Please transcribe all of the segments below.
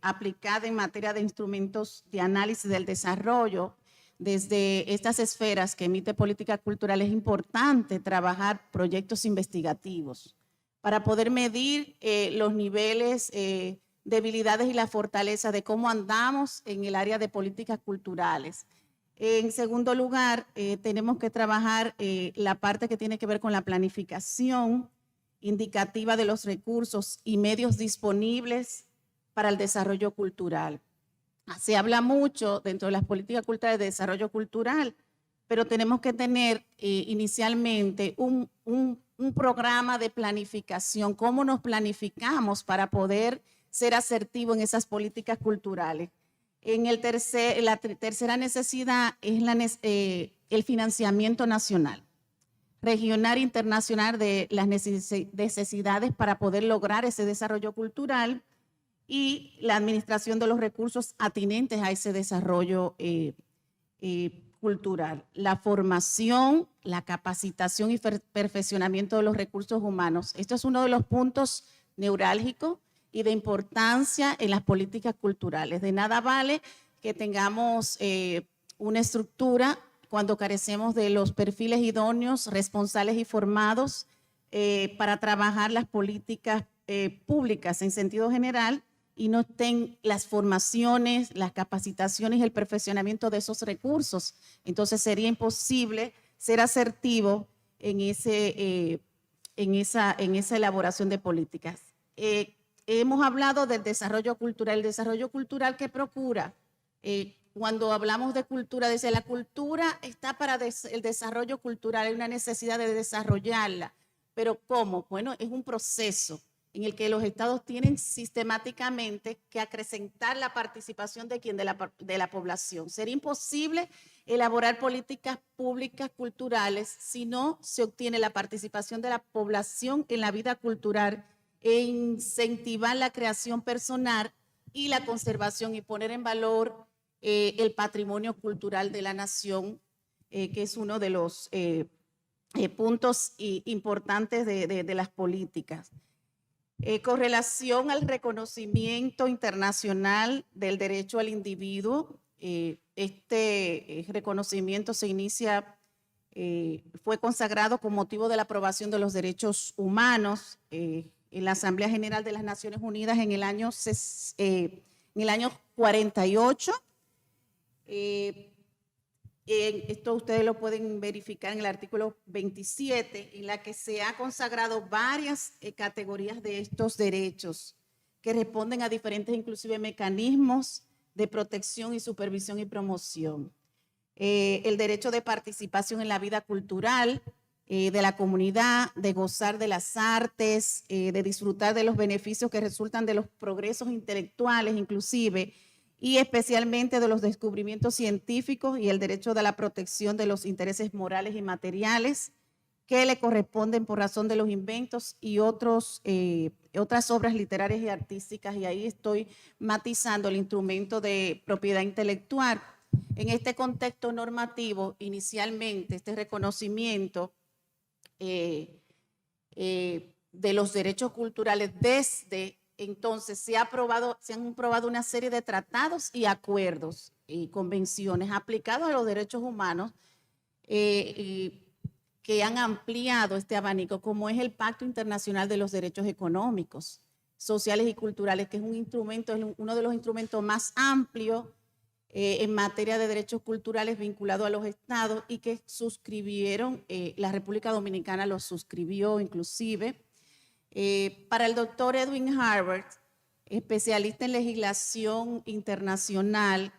aplicada en materia de instrumentos de análisis del desarrollo. Desde estas esferas que emite política cultural es importante trabajar proyectos investigativos para poder medir los niveles, debilidades y la fortaleza de cómo andamos en el área de políticas culturales. En segundo lugar, tenemos que trabajar la parte que tiene que ver con la planificación indicativa de los recursos y medios disponibles para el desarrollo cultural. Se habla mucho dentro de las políticas culturales de desarrollo cultural, pero tenemos que tener inicialmente un programa de planificación, cómo nos planificamos para poder ser asertivos en esas políticas culturales. La tercera necesidad es el financiamiento nacional, regional e internacional de las necesidades para poder lograr ese desarrollo cultural y la administración de los recursos atinentes a ese desarrollo cultural. La formación, la capacitación y perfeccionamiento de los recursos humanos. Esto es uno de los puntos neurálgicos y de importancia en las políticas culturales. De nada vale que tengamos una estructura cuando carecemos de los perfiles idóneos, responsables y formados para trabajar las políticas públicas en sentido general y no estén las formaciones, las capacitaciones y el perfeccionamiento de esos recursos. Entonces sería imposible ser asertivo en esa elaboración de políticas. Hemos hablado del desarrollo cultural. El desarrollo cultural que procura, cuando hablamos de cultura, desde la cultura está para el desarrollo cultural, hay una necesidad de desarrollarla. Pero ¿cómo? Bueno, es un proceso en el que los estados tienen sistemáticamente que acrecentar la participación de la población. Sería imposible elaborar políticas públicas culturales si no se obtiene la participación de la población en la vida cultural e incentivar la creación personal y la conservación y poner en valor el patrimonio cultural de la nación, que es uno de los puntos importantes de las políticas. Con relación al reconocimiento internacional del derecho al individuo, este reconocimiento fue consagrado con motivo de la aprobación de los derechos humanos en la Asamblea General de las Naciones Unidas en el año 48. Esto ustedes lo pueden verificar en el artículo 27, en la que se ha consagrado varias categorías de estos derechos que responden a diferentes, inclusive, mecanismos de protección y supervisión y promoción. El derecho de participación en la vida cultural de la comunidad, de gozar de las artes, de disfrutar de los beneficios que resultan de los progresos intelectuales, inclusive, y especialmente de los descubrimientos científicos y el derecho de la protección de los intereses morales y materiales que le corresponden por razón de los inventos y otras obras literarias y artísticas. Y ahí estoy matizando el instrumento de propiedad intelectual. En este contexto normativo, inicialmente, este reconocimiento de los derechos culturales desde entonces se han aprobado una serie de tratados y acuerdos y convenciones aplicados a los derechos humanos que han ampliado este abanico, como es el Pacto Internacional de los Derechos Económicos, Sociales y Culturales, que es uno de los instrumentos más amplios en materia de derechos culturales vinculado a los estados y que suscribieron, la República Dominicana lo suscribió inclusive. Para el doctor Edwin Harvard, especialista en legislación internacional,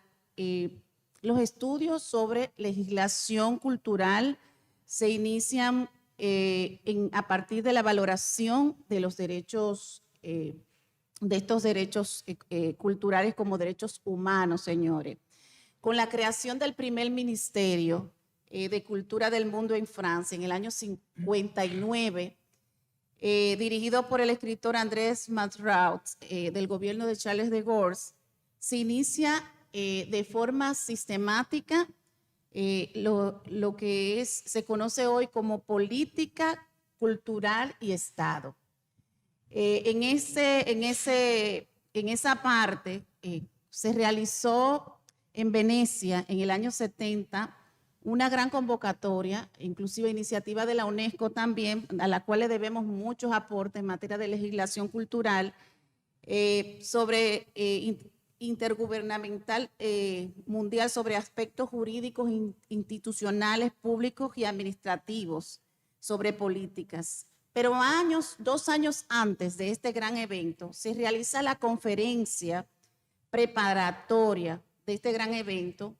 los estudios sobre legislación cultural se inician a partir de la valoración de los derechos, de estos derechos culturales como derechos humanos, señores. Con la creación del primer Ministerio de Cultura del Mundo en Francia en el año 59, dirigido por el escritor Andrés Malraux, del gobierno de Charles de Gaulle, se inicia de forma sistemática lo que se conoce hoy como política cultural y Estado. En ese en esa parte se realizó en Venecia en el año 70 una gran convocatoria, inclusive iniciativa de la UNESCO también, a la cual le debemos muchos aportes en materia de legislación cultural, sobre intergubernamental mundial sobre aspectos jurídicos institucionales, públicos y administrativos sobre políticas. Pero 2 años antes de este gran evento, se realiza la conferencia preparatoria de este gran evento,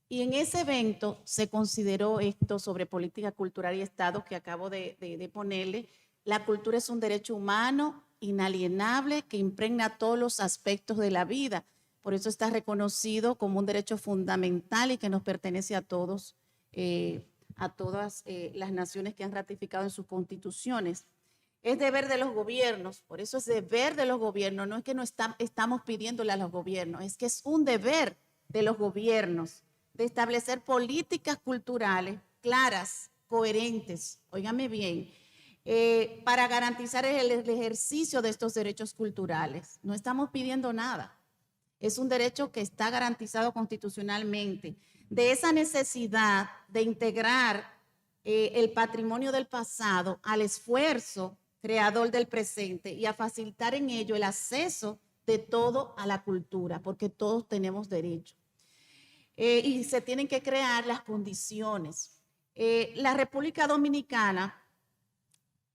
y en ese evento se consideró esto sobre política cultural y Estado que acabo de ponerle. La cultura es un derecho humano inalienable que impregna todos los aspectos de la vida. Por eso está reconocido como un derecho fundamental y que nos pertenece a todos, a todas las naciones que han ratificado en sus constituciones. Es deber de los gobiernos, por eso es deber de los gobiernos, no es que no estamos pidiéndole a los gobiernos, es que es un deber de los gobiernos de establecer políticas culturales claras, coherentes, óigame bien, para garantizar el ejercicio de estos derechos culturales. No estamos pidiendo nada. Es un derecho que está garantizado constitucionalmente. De esa necesidad de integrar el patrimonio del pasado al esfuerzo creador del presente y a facilitar en ello el acceso de todo a la cultura, porque todos tenemos derecho. Y se tienen que crear las condiciones. La República Dominicana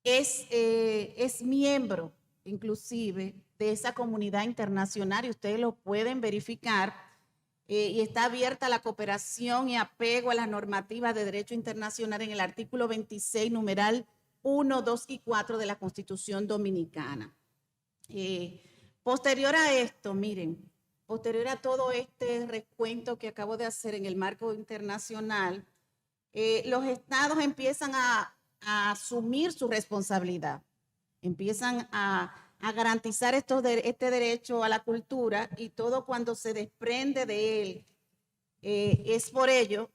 es miembro, inclusive, de esa comunidad internacional, y ustedes lo pueden verificar, y está abierta la cooperación y apego a las normativas de derecho internacional en el artículo 26, numeral 1, 2 y 4 de la Constitución Dominicana. Posterior a esto, miren, posterior a todo este recuento que acabo de hacer en el marco internacional, los estados empiezan a asumir su responsabilidad, empiezan a garantizar este derecho a la cultura, y todo cuando se desprende de él. Es por ello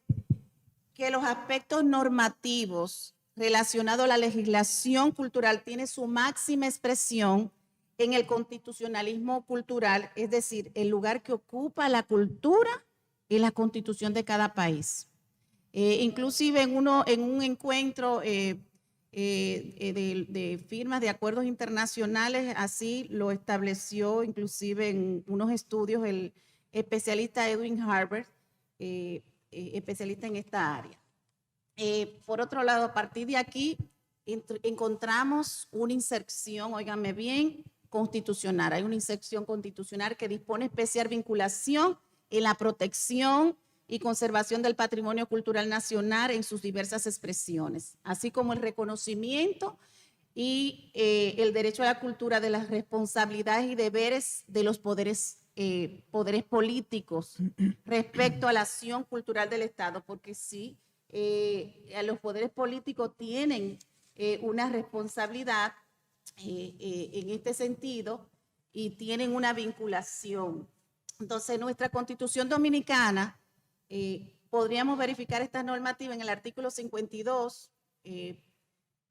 que los aspectos normativos relacionados a la legislación cultural tienen su máxima expresión en el constitucionalismo cultural, es decir, el lugar que ocupa la cultura en la constitución de cada país. Inclusive en un encuentro de firmas de acuerdos internacionales, así lo estableció inclusive en unos estudios el especialista Edwin Harbert, especialista en esta área. Por otro lado, a partir de aquí encontramos una inserción, óiganme bien, constitucional. Hay una inserción constitucional que dispone especial vinculación en la protección y conservación del patrimonio cultural nacional en sus diversas expresiones, así como el reconocimiento y el derecho a la cultura de las responsabilidades y deberes de los poderes políticos respecto a la acción cultural del Estado, porque sí, los poderes políticos tienen una responsabilidad en este sentido y tienen una vinculación. Entonces, nuestra Constitución Dominicana, podríamos verificar esta normativa en el artículo 52,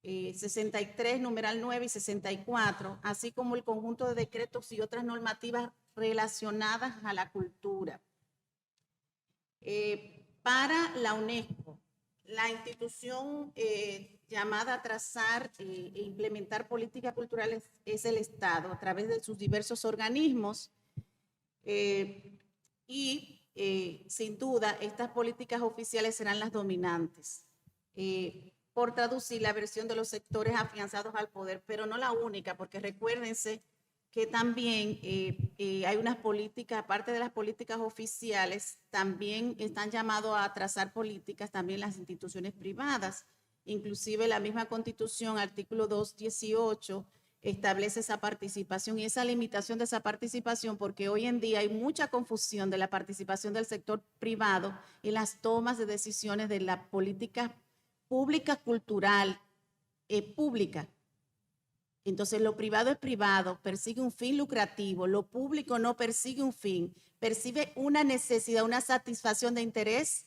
63, numeral 9 y 64, así como el conjunto de decretos y otras normativas relacionadas a la cultura. Para la UNESCO, la institución llamada a trazar e implementar políticas culturales es el Estado a través de sus diversos organismos, sin duda estas políticas oficiales serán las dominantes. Por traducir la versión de los sectores afianzados al poder, pero no la única, porque recuérdense que también hay unas políticas, aparte de las políticas oficiales, también están llamados a trazar políticas también las instituciones privadas. Inclusive la misma Constitución, artículo 218, establece esa participación y esa limitación de esa participación, porque hoy en día hay mucha confusión de la participación del sector privado en las tomas de decisiones de la política pública cultural, pública. Entonces, lo privado es privado, persigue un fin lucrativo, lo público no persigue un fin, percibe una necesidad, una satisfacción de interés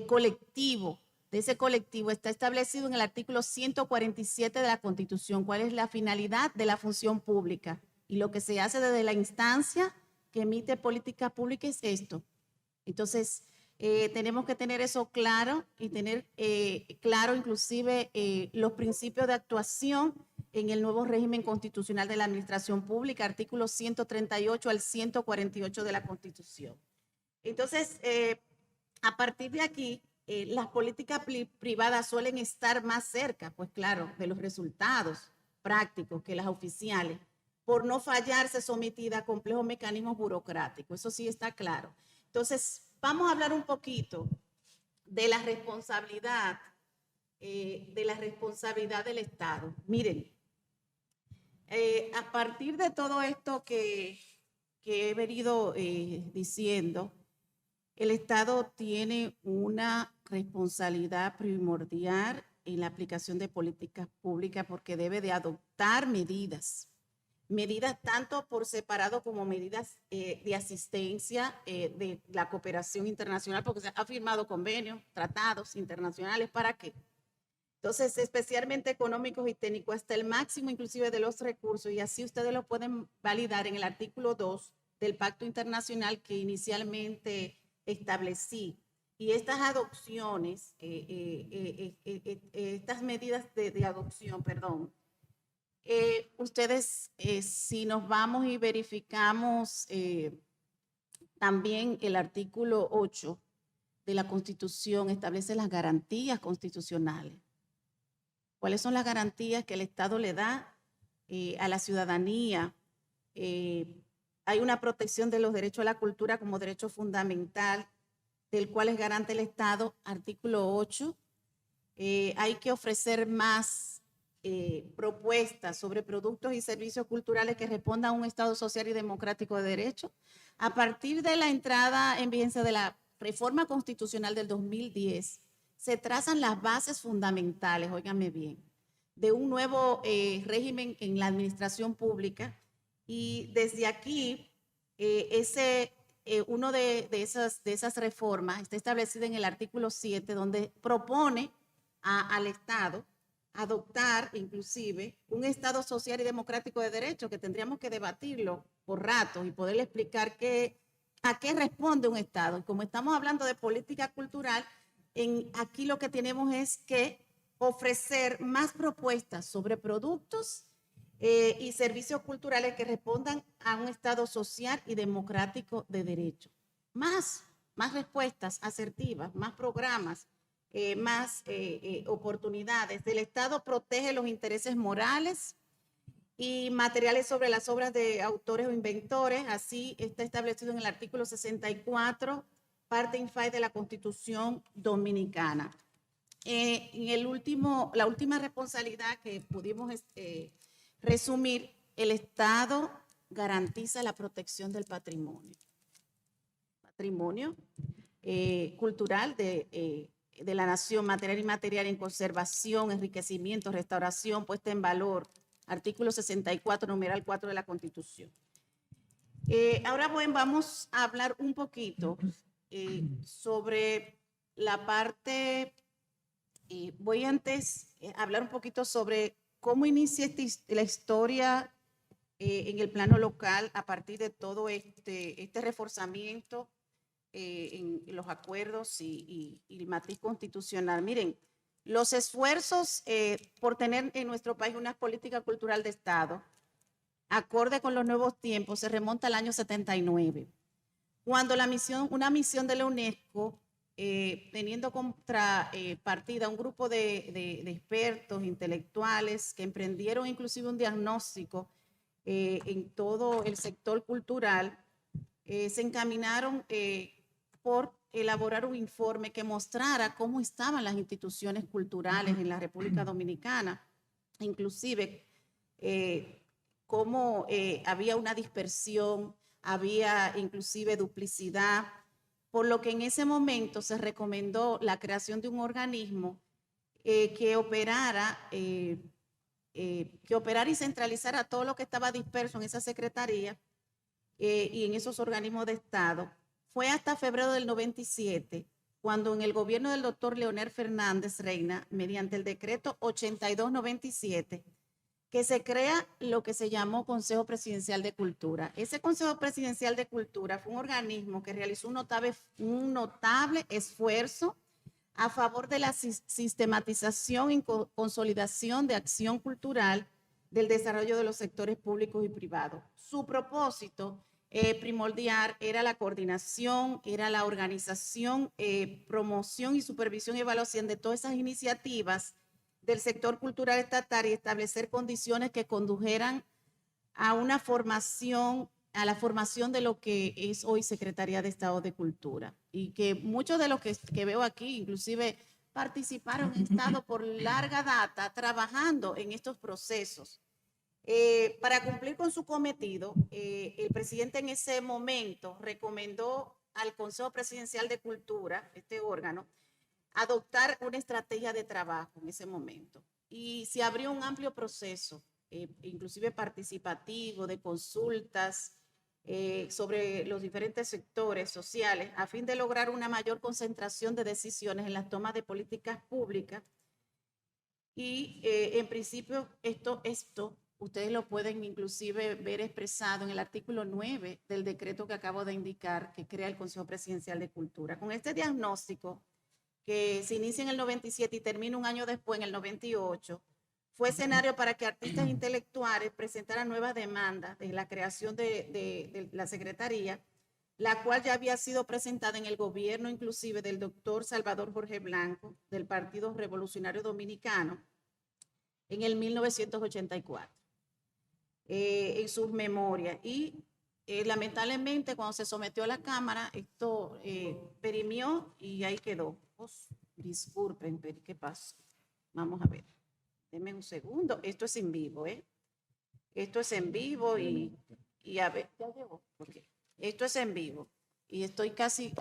colectivo. De ese colectivo está establecido en el artículo 147 de la Constitución, cuál es la finalidad de la función pública. Y lo que se hace desde la instancia que emite políticas públicas es esto. Entonces, tenemos que tener eso claro y tener claro inclusive los principios de actuación en el nuevo régimen constitucional de la administración pública, artículos 138 al 148 de la Constitución. Entonces, a partir de aquí, las políticas privadas suelen estar más cerca, pues claro, de los resultados prácticos que las oficiales, por no fallarse sometida a complejos mecanismos burocráticos. Eso sí está claro. Entonces, vamos a hablar un poquito de la responsabilidad del Estado. Miren, a partir de todo esto que he venido diciendo, el Estado tiene una responsabilidad primordial en la aplicación de políticas públicas porque debe de adoptar medidas tanto por separado como medidas de asistencia de la cooperación internacional, porque se ha firmado convenios, tratados internacionales, ¿para qué? Entonces, especialmente económicos y técnicos, hasta el máximo inclusive de los recursos, y así ustedes lo pueden validar en el artículo 2 del Pacto Internacional que inicialmente establecí. Y estas adopciones, estas medidas de adopción, perdón, ustedes, si nos vamos y verificamos también el artículo 8 de la Constitución, establece las garantías constitucionales. ¿Cuáles son las garantías que el Estado le da a la ciudadanía? Hay una protección de los derechos a la cultura como derecho fundamental, del cual es garante el Estado, artículo 8. Hay que ofrecer más propuestas sobre productos y servicios culturales que respondan a un Estado social y democrático de derecho. A partir de la entrada en vigencia de la reforma constitucional del 2010, se trazan las bases fundamentales, óigame bien, de un nuevo régimen en la administración pública, y desde aquí uno de esas reformas está establecido en el artículo 7, donde propone al Estado adoptar inclusive un Estado social y democrático de derecho, que tendríamos que debatirlo por ratos y poderle explicar a qué responde un Estado. Y como estamos hablando de política cultural, aquí lo que tenemos es que ofrecer más propuestas sobre productos y servicios culturales que respondan a un Estado social y democrático de derecho. Más respuestas asertivas, más programas, más oportunidades. El Estado protege los intereses morales y materiales sobre las obras de autores o inventores. Así está establecido en el artículo 64, parte infai de la Constitución Dominicana. La última responsabilidad que pudimos resumir, el Estado garantiza la protección del patrimonio cultural de la nación, material y inmaterial, en conservación, enriquecimiento, restauración, puesta en valor, artículo 64, numeral 4 de la Constitución. Ahora vamos a hablar un poquito sobre la parte, voy antes a hablar un poquito sobre cómo inicia la historia en el plano local a partir de todo este reforzamiento en los acuerdos y el matiz constitucional. Miren, los esfuerzos por tener en nuestro país una política cultural de Estado acorde con los nuevos tiempos se remonta al año 79, cuando una misión de la UNESCO, teniendo contrapartida un grupo de expertos intelectuales que emprendieron inclusive un diagnóstico en todo el sector cultural, se encaminaron por elaborar un informe que mostrara cómo estaban las instituciones culturales en la República Dominicana, inclusive cómo había una dispersión, había inclusive duplicidad, por lo que en ese momento se recomendó la creación de un organismo que operara y centralizara todo lo que estaba disperso en esa secretaría y en esos organismos de Estado. Fue hasta febrero del 97, cuando en el gobierno del doctor Leonel Fernández Reina, mediante el decreto 8297, que se crea lo que se llamó Consejo Presidencial de Cultura. Ese Consejo Presidencial de Cultura fue un organismo que realizó un notable esfuerzo a favor de la sistematización y consolidación de acción cultural del desarrollo de los sectores públicos y privados. Su propósito primordial era la coordinación, era la organización, promoción y supervisión y evaluación de todas esas iniciativas del sector cultural estatal y establecer condiciones que condujeran a una formación, a la formación de lo que es hoy Secretaría de Estado de Cultura. Y que muchos de los que veo aquí, inclusive participaron, han estado por larga data trabajando en estos procesos. Para cumplir con su cometido, el presidente en ese momento recomendó al Consejo Presidencial de Cultura, este órgano, adoptar una estrategia de trabajo en ese momento. Y se abrió un amplio proceso, inclusive participativo, de consultas sobre los diferentes sectores sociales, a fin de lograr una mayor concentración de decisiones en las tomas de políticas públicas. Y en principio esto ustedes lo pueden inclusive ver expresado en el artículo 9 del decreto que acabo de indicar, que crea el Consejo Presidencial de Cultura. Con este diagnóstico, que se inicia en el 97 y termina un año después, en el 98, fue escenario para que artistas intelectuales presentaran nuevas demandas de la creación de la Secretaría, la cual ya había sido presentada en el gobierno inclusive del doctor Salvador Jorge Blanco, del Partido Revolucionario Dominicano, en el 1984, en sus memorias. Y lamentablemente cuando se sometió a la Cámara, esto perimió y ahí quedó. Disculpen, ¿qué pasa? Vamos a ver. Denme un segundo. Esto es en vivo, ¿eh? Esto es en vivo y a ver, ya llegó. Okay. Esto es en vivo. Y estoy casi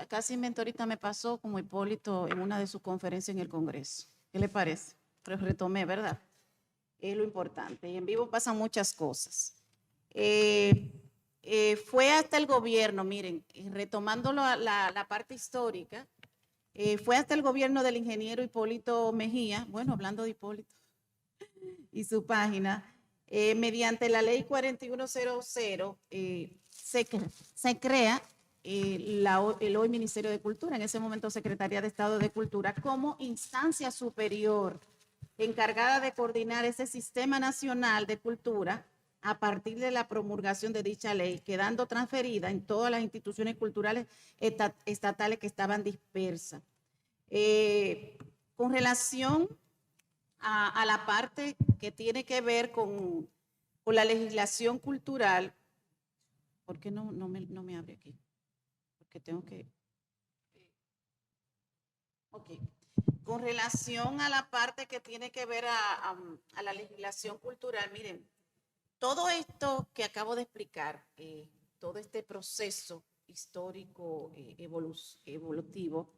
ahorita me pasó como Hipólito en una de sus conferencias en el Congreso. ¿Qué le parece? Retomé, ¿verdad? Es lo importante. Y en vivo pasan muchas cosas. Fue hasta el gobierno, miren, retomando la parte histórica, fue hasta el gobierno del ingeniero Hipólito Mejía, bueno, hablando de Hipólito y su página, mediante la ley 4100, se crea el hoy Ministerio de Cultura, en ese momento Secretaría de Estado de Cultura, como instancia superior encargada de coordinar ese sistema nacional de cultura a partir de la promulgación de dicha ley, quedando transferida en todas las instituciones culturales estatales que estaban dispersas. Con relación a la parte que tiene que ver con la legislación cultural, ¿por qué no me abre aquí? Porque tengo que... Ok. Con relación a la parte que tiene que ver a la legislación cultural, miren, todo esto que acabo de explicar, todo este proceso histórico evolutivo,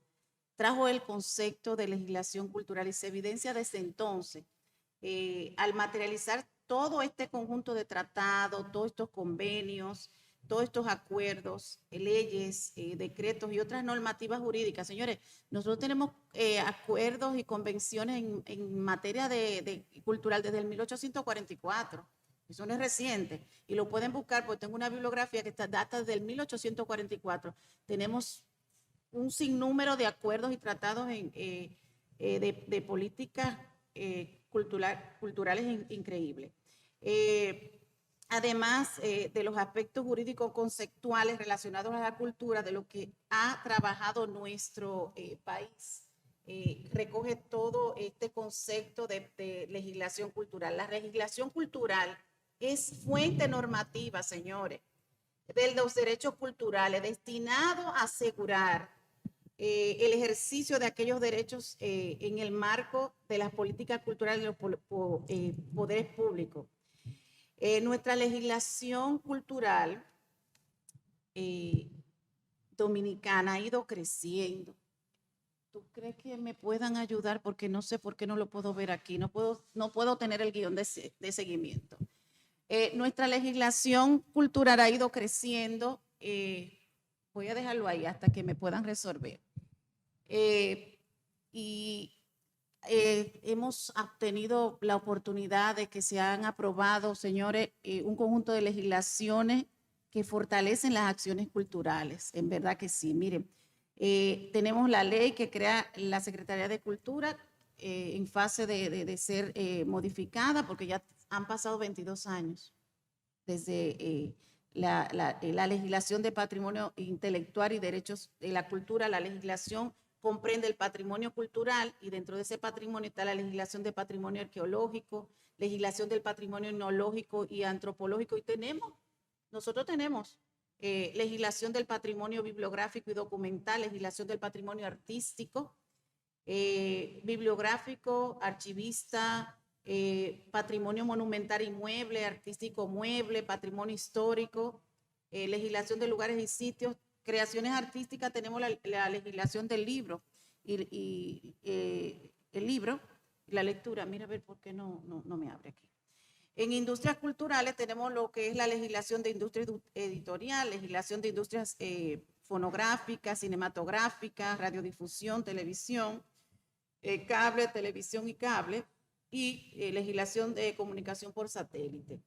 trajo el concepto de legislación cultural y se evidencia desde entonces, al materializar todo este conjunto de tratados, todos estos convenios, todos estos acuerdos, leyes, decretos y otras normativas jurídicas. Señores, nosotros tenemos acuerdos y convenciones en materia de cultural desde el 1844. Eso no es reciente y lo pueden buscar porque tengo una bibliografía que data desde el 1844. Tenemos un sinnúmero de acuerdos y tratados de políticas culturales increíbles. Además de los aspectos jurídicos conceptuales relacionados a la cultura, de lo que ha trabajado nuestro país, recoge todo este concepto de legislación cultural. La legislación cultural es fuente normativa, señores, de los derechos culturales, destinado a asegurar el ejercicio de aquellos derechos en el marco de las políticas culturales de los poderes públicos. Nuestra legislación cultural dominicana ha ido creciendo. ¿Tú crees que me puedan ayudar? Porque no sé por qué no lo puedo ver aquí. No puedo tener el guión de seguimiento. Nuestra legislación cultural ha ido creciendo. Voy a dejarlo ahí hasta que me puedan resolver. Y hemos obtenido la oportunidad de que se han aprobado, señores, un conjunto de legislaciones que fortalecen las acciones culturales. En verdad que sí. Miren, tenemos la ley que crea la Secretaría de Cultura en fase de ser modificada, porque ya han pasado 22 años desde la legislación de patrimonio intelectual y derechos de la cultura. La legislación comprende el patrimonio cultural y dentro de ese patrimonio está la legislación de patrimonio arqueológico, legislación del patrimonio etnológico y antropológico. Y nosotros tenemos legislación del patrimonio bibliográfico y documental, legislación del patrimonio artístico, bibliográfico, archivista, patrimonio monumental inmueble, artístico mueble, patrimonio histórico, legislación de lugares y sitios, creaciones artísticas. Tenemos la legislación del libro y el libro, la lectura. Mira a ver por qué no me abre aquí. En industrias culturales tenemos lo que es la legislación de industria editorial, legislación de industrias fonográficas, cinematográficas, radiodifusión, televisión, cable, televisión y cable, y legislación de comunicación por satélite.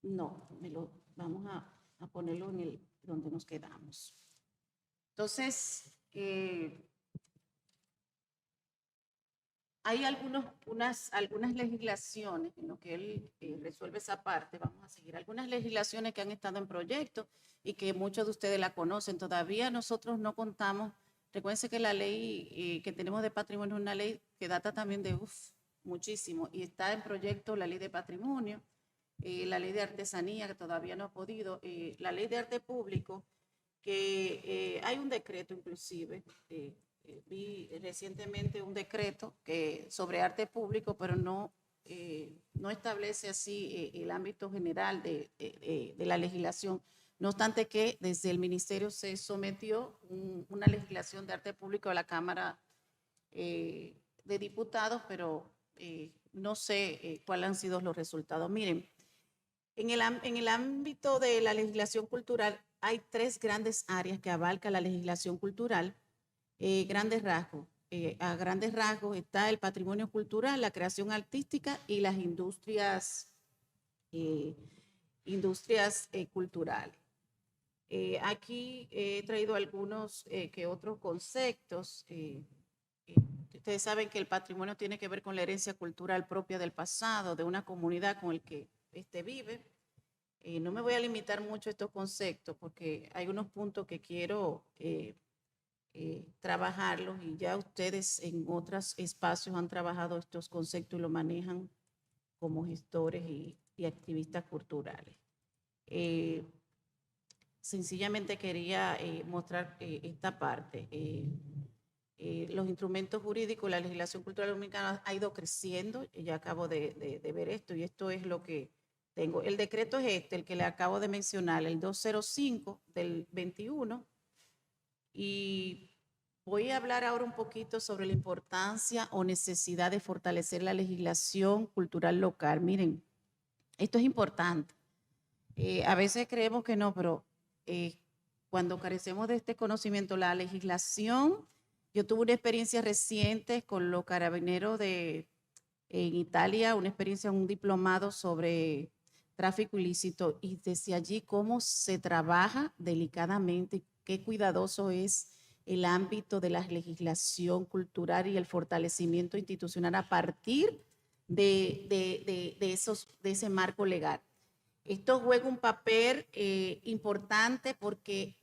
Vamos a ponerlo en donde nos quedamos. Entonces, hay algunas legislaciones en lo que él resuelve esa parte. Vamos a seguir. Algunas legislaciones que han estado en proyecto y que muchos de ustedes la conocen. Todavía nosotros no contamos. Recuérdense que la ley que tenemos de patrimonio es una ley que data también de muchísimo, y está en proyecto la ley de patrimonio, la ley de artesanía, que todavía no ha podido, la ley de arte público, que hay un decreto inclusive, vi recientemente un decreto sobre arte público, pero no establece así el ámbito general de la legislación. No obstante que desde el ministerio se sometió una legislación de arte público a la Cámara de Diputados, pero no sé cuáles han sido los resultados. Miren, en el ámbito de la legislación cultural hay 3 grandes áreas que abarca la legislación cultural. Grandes rasgos. A grandes rasgos está el patrimonio cultural, la creación artística y las industrias culturales. Aquí he traído algunos que otros conceptos. Ustedes saben que el patrimonio tiene que ver con la herencia cultural propia del pasado, de una comunidad con el que vive. No me voy a limitar mucho a estos conceptos porque hay unos puntos que quiero trabajarlos, y ya ustedes en otros espacios han trabajado estos conceptos y lo manejan como gestores y activistas culturales. Sencillamente quería mostrar esta parte. Los instrumentos jurídicos, la legislación cultural dominicana ha ido creciendo. Ya acabo de ver esto, y esto es lo que tengo. El decreto es el que le acabo de mencionar, el 205 del 21. Y voy a hablar ahora un poquito sobre la importancia o necesidad de fortalecer la legislación cultural local. Miren, esto es importante. A veces creemos que no, pero cuando carecemos de este conocimiento, la legislación, yo tuve una experiencia reciente con los carabineros en Italia, una experiencia, un diplomado sobre tráfico ilícito, y desde allí cómo se trabaja delicadamente, qué cuidadoso es el ámbito de la legislación cultural y el fortalecimiento institucional a partir de ese marco legal. Esto juega un papel importante porque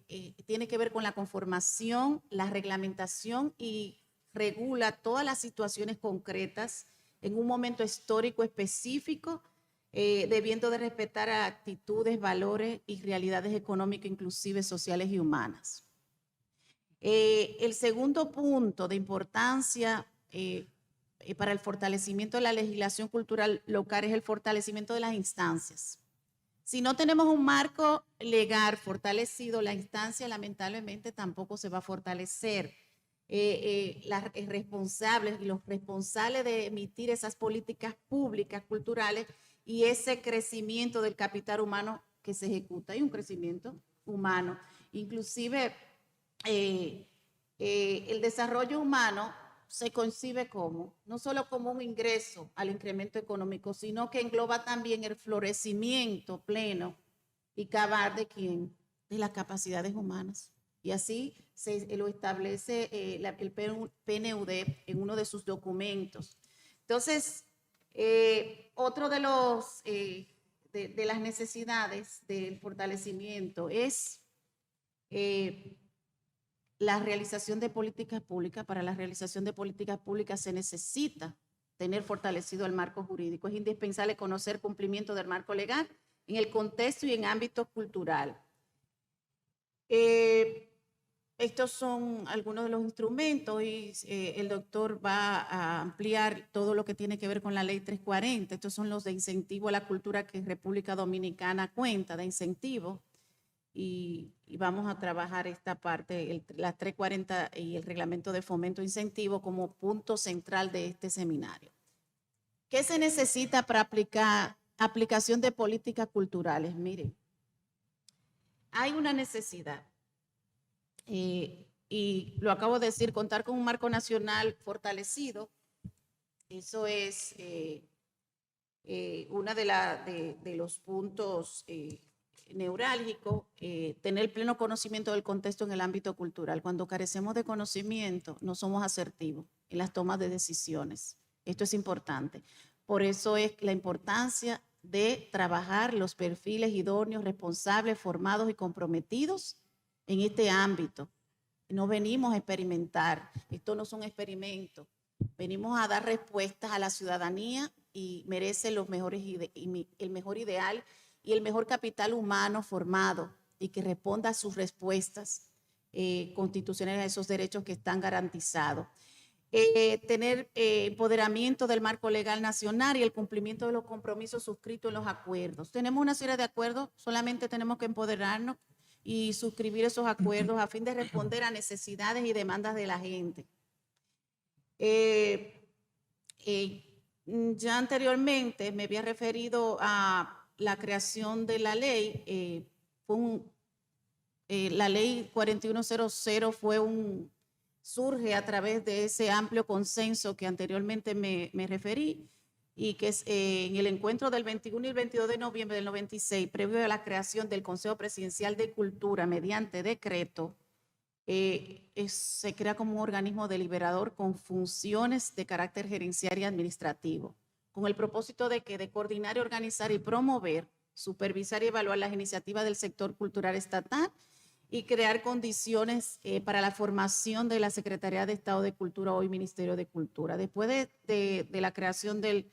tiene que ver con la conformación, la reglamentación, y regula todas las situaciones concretas en un momento histórico específico, debiendo de respetar actitudes, valores y realidades económicas, inclusive sociales y humanas. El segundo punto de importancia para el fortalecimiento de la legislación cultural local es el fortalecimiento de las instancias. Si no tenemos un marco legal fortalecido, la instancia lamentablemente tampoco se va a fortalecer. Las responsables y los responsables de emitir esas políticas públicas culturales y ese crecimiento del capital humano que se ejecuta. Hay un crecimiento humano. Inclusive el desarrollo humano se concibe como, no solo como un ingreso al incremento económico, sino que engloba también el florecimiento pleno y cabal de quién, de las capacidades humanas. Y así lo establece el PNUD en uno de sus documentos. Entonces, otro de los de las necesidades del fortalecimiento es la realización de políticas públicas. Para la realización de políticas públicas se necesita tener fortalecido el marco jurídico. Es indispensable conocer cumplimiento del marco legal en el contexto y en ámbito cultural. Estos son algunos de los instrumentos y el doctor va a ampliar todo lo que tiene que ver con la ley 340. Estos son los de incentivo a la cultura que República Dominicana cuenta de incentivo. Y vamos a trabajar esta parte, las 340 y el reglamento de fomento e incentivo como punto central de este seminario. ¿Qué se necesita para aplicación de políticas culturales? Miren, hay una necesidad, y lo acabo de decir, contar con un marco nacional fortalecido. Eso es uno de los puntos neurálgico, tener pleno conocimiento del contexto en el ámbito cultural. Cuando carecemos de conocimiento, no somos asertivos en las tomas de decisiones. Esto es importante. Por eso es la importancia de trabajar los perfiles idóneos, responsables, formados y comprometidos en este ámbito. No venimos a experimentar, esto no son experimentos, venimos a dar respuestas a la ciudadanía y merece el mejor ideal y el mejor capital humano formado y que responda a sus respuestas constitucionales a esos derechos que están garantizados. Tener empoderamiento del marco legal nacional y el cumplimiento de los compromisos suscritos en los acuerdos. Tenemos una serie de acuerdos, solamente tenemos que empoderarnos y suscribir esos acuerdos a fin de responder a necesidades y demandas de la gente. Ya anteriormente me había referido a la creación de la ley. La ley 4100 surge a través de ese amplio consenso que anteriormente me referí y que es en el encuentro del 21 y el 22 de noviembre del 96, previo a la creación del Consejo Presidencial de Cultura mediante decreto, se crea como un organismo deliberador con funciones de carácter gerencial y administrativo, con el propósito de coordinar, organizar y promover, supervisar y evaluar las iniciativas del sector cultural estatal y crear condiciones para la formación de la Secretaría de Estado de Cultura, hoy Ministerio de Cultura. Después de la creación del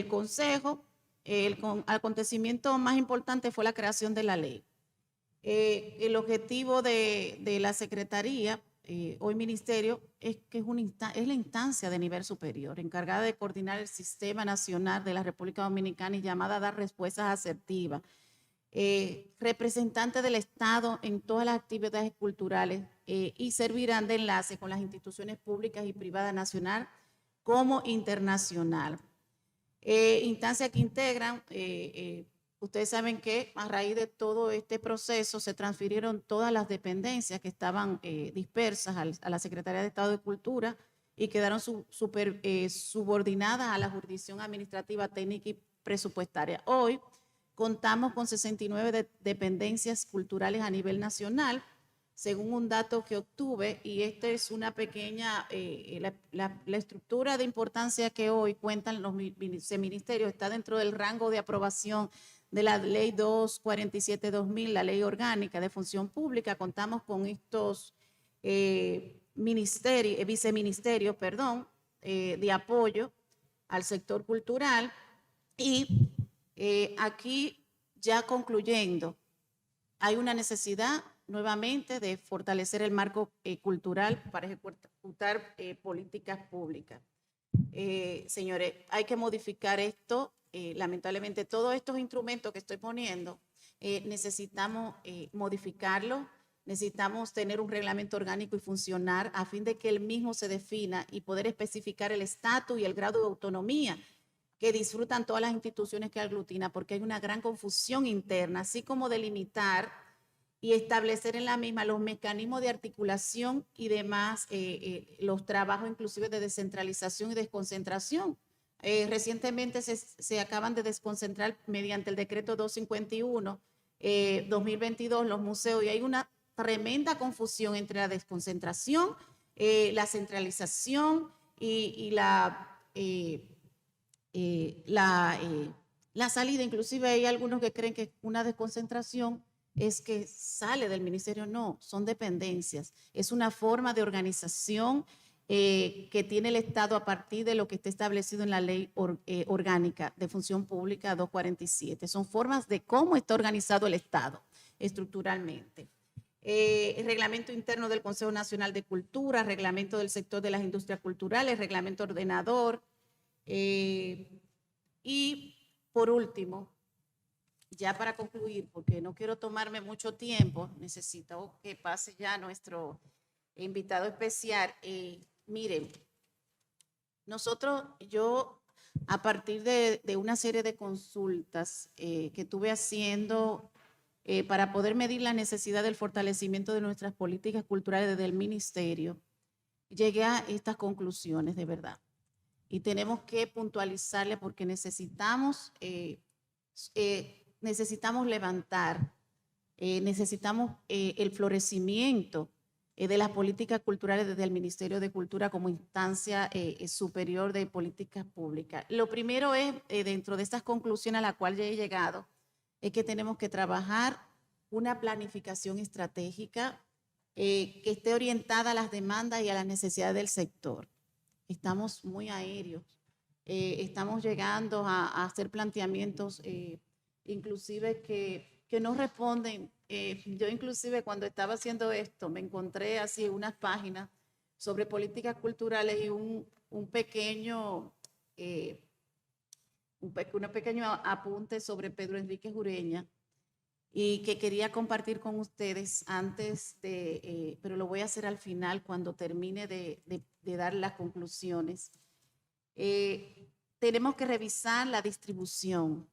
Consejo, el acontecimiento más importante fue la creación de la ley. El objetivo de la Secretaría, hoy Ministerio, es que es la instancia de nivel superior, encargada de coordinar el sistema nacional de la República Dominicana y llamada a dar respuestas asertivas. Representante del Estado en todas las actividades culturales y servirán de enlace con las instituciones públicas y privadas nacional como internacional. Instancias que integran, ustedes saben que a raíz de todo este proceso se transfirieron todas las dependencias que estaban dispersas a la Secretaría de Estado de Cultura y quedaron subordinadas a la jurisdicción administrativa, técnica y presupuestaria. Hoy contamos con 69 dependencias culturales a nivel nacional, según un dato que obtuve, y esta es una pequeña, la estructura de importancia que hoy cuentan los ministerios está dentro del rango de aprobación de la Ley 247-2000, la Ley Orgánica de Función Pública. Contamos con estos viceministerios, de apoyo al sector cultural y aquí, ya concluyendo, hay una necesidad nuevamente de fortalecer el marco cultural para ejecutar políticas públicas. Señores, hay que modificar esto. Lamentablemente, todos estos instrumentos que estoy poniendo, necesitamos modificarlos. Necesitamos tener un reglamento orgánico y funcionar a fin de que el mismo se defina y poder especificar el estatus y el grado de autonomía que disfrutan todas las instituciones que aglutina, porque hay una gran confusión interna, así como delimitar y establecer en la misma los mecanismos de articulación y demás, los trabajos inclusive de descentralización y desconcentración. Recientemente se acaban de desconcentrar mediante el decreto 251, 2022, los museos, y hay una tremenda confusión entre la desconcentración, la centralización y la salida. Inclusive hay algunos que creen que una desconcentración es que sale del ministerio. No, son dependencias. Es una forma de organización que tiene el Estado a partir de lo que está establecido en la Ley Orgánica de Función Pública 247. Son formas de cómo está organizado el Estado estructuralmente. El reglamento interno del Consejo Nacional de Cultura, reglamento del sector de las industrias culturales, reglamento ordenador. Y por último, ya para concluir, porque no quiero tomarme mucho tiempo, necesito que pase ya nuestro invitado especial. Miren, yo a partir de una serie de consultas que estuve haciendo para poder medir la necesidad del fortalecimiento de nuestras políticas culturales desde el ministerio, llegué a estas conclusiones de verdad. Y tenemos que puntualizarle porque necesitamos levantar, necesitamos el florecimiento de las políticas culturales desde el Ministerio de Cultura como instancia superior de políticas públicas. Lo primero es, dentro de estas conclusiones a las cuales ya he llegado, es que tenemos que trabajar una planificación estratégica que esté orientada a las demandas y a las necesidades del sector. Estamos muy aéreos, estamos llegando a hacer planteamientos inclusive que no responden. Yo inclusive cuando estaba haciendo esto me encontré así unas páginas sobre políticas culturales y un pequeño apunte sobre Pedro Enrique Ureña, y que quería compartir con ustedes antes de, pero lo voy a hacer al final cuando termine de dar las conclusiones. Tenemos que revisar la distribución,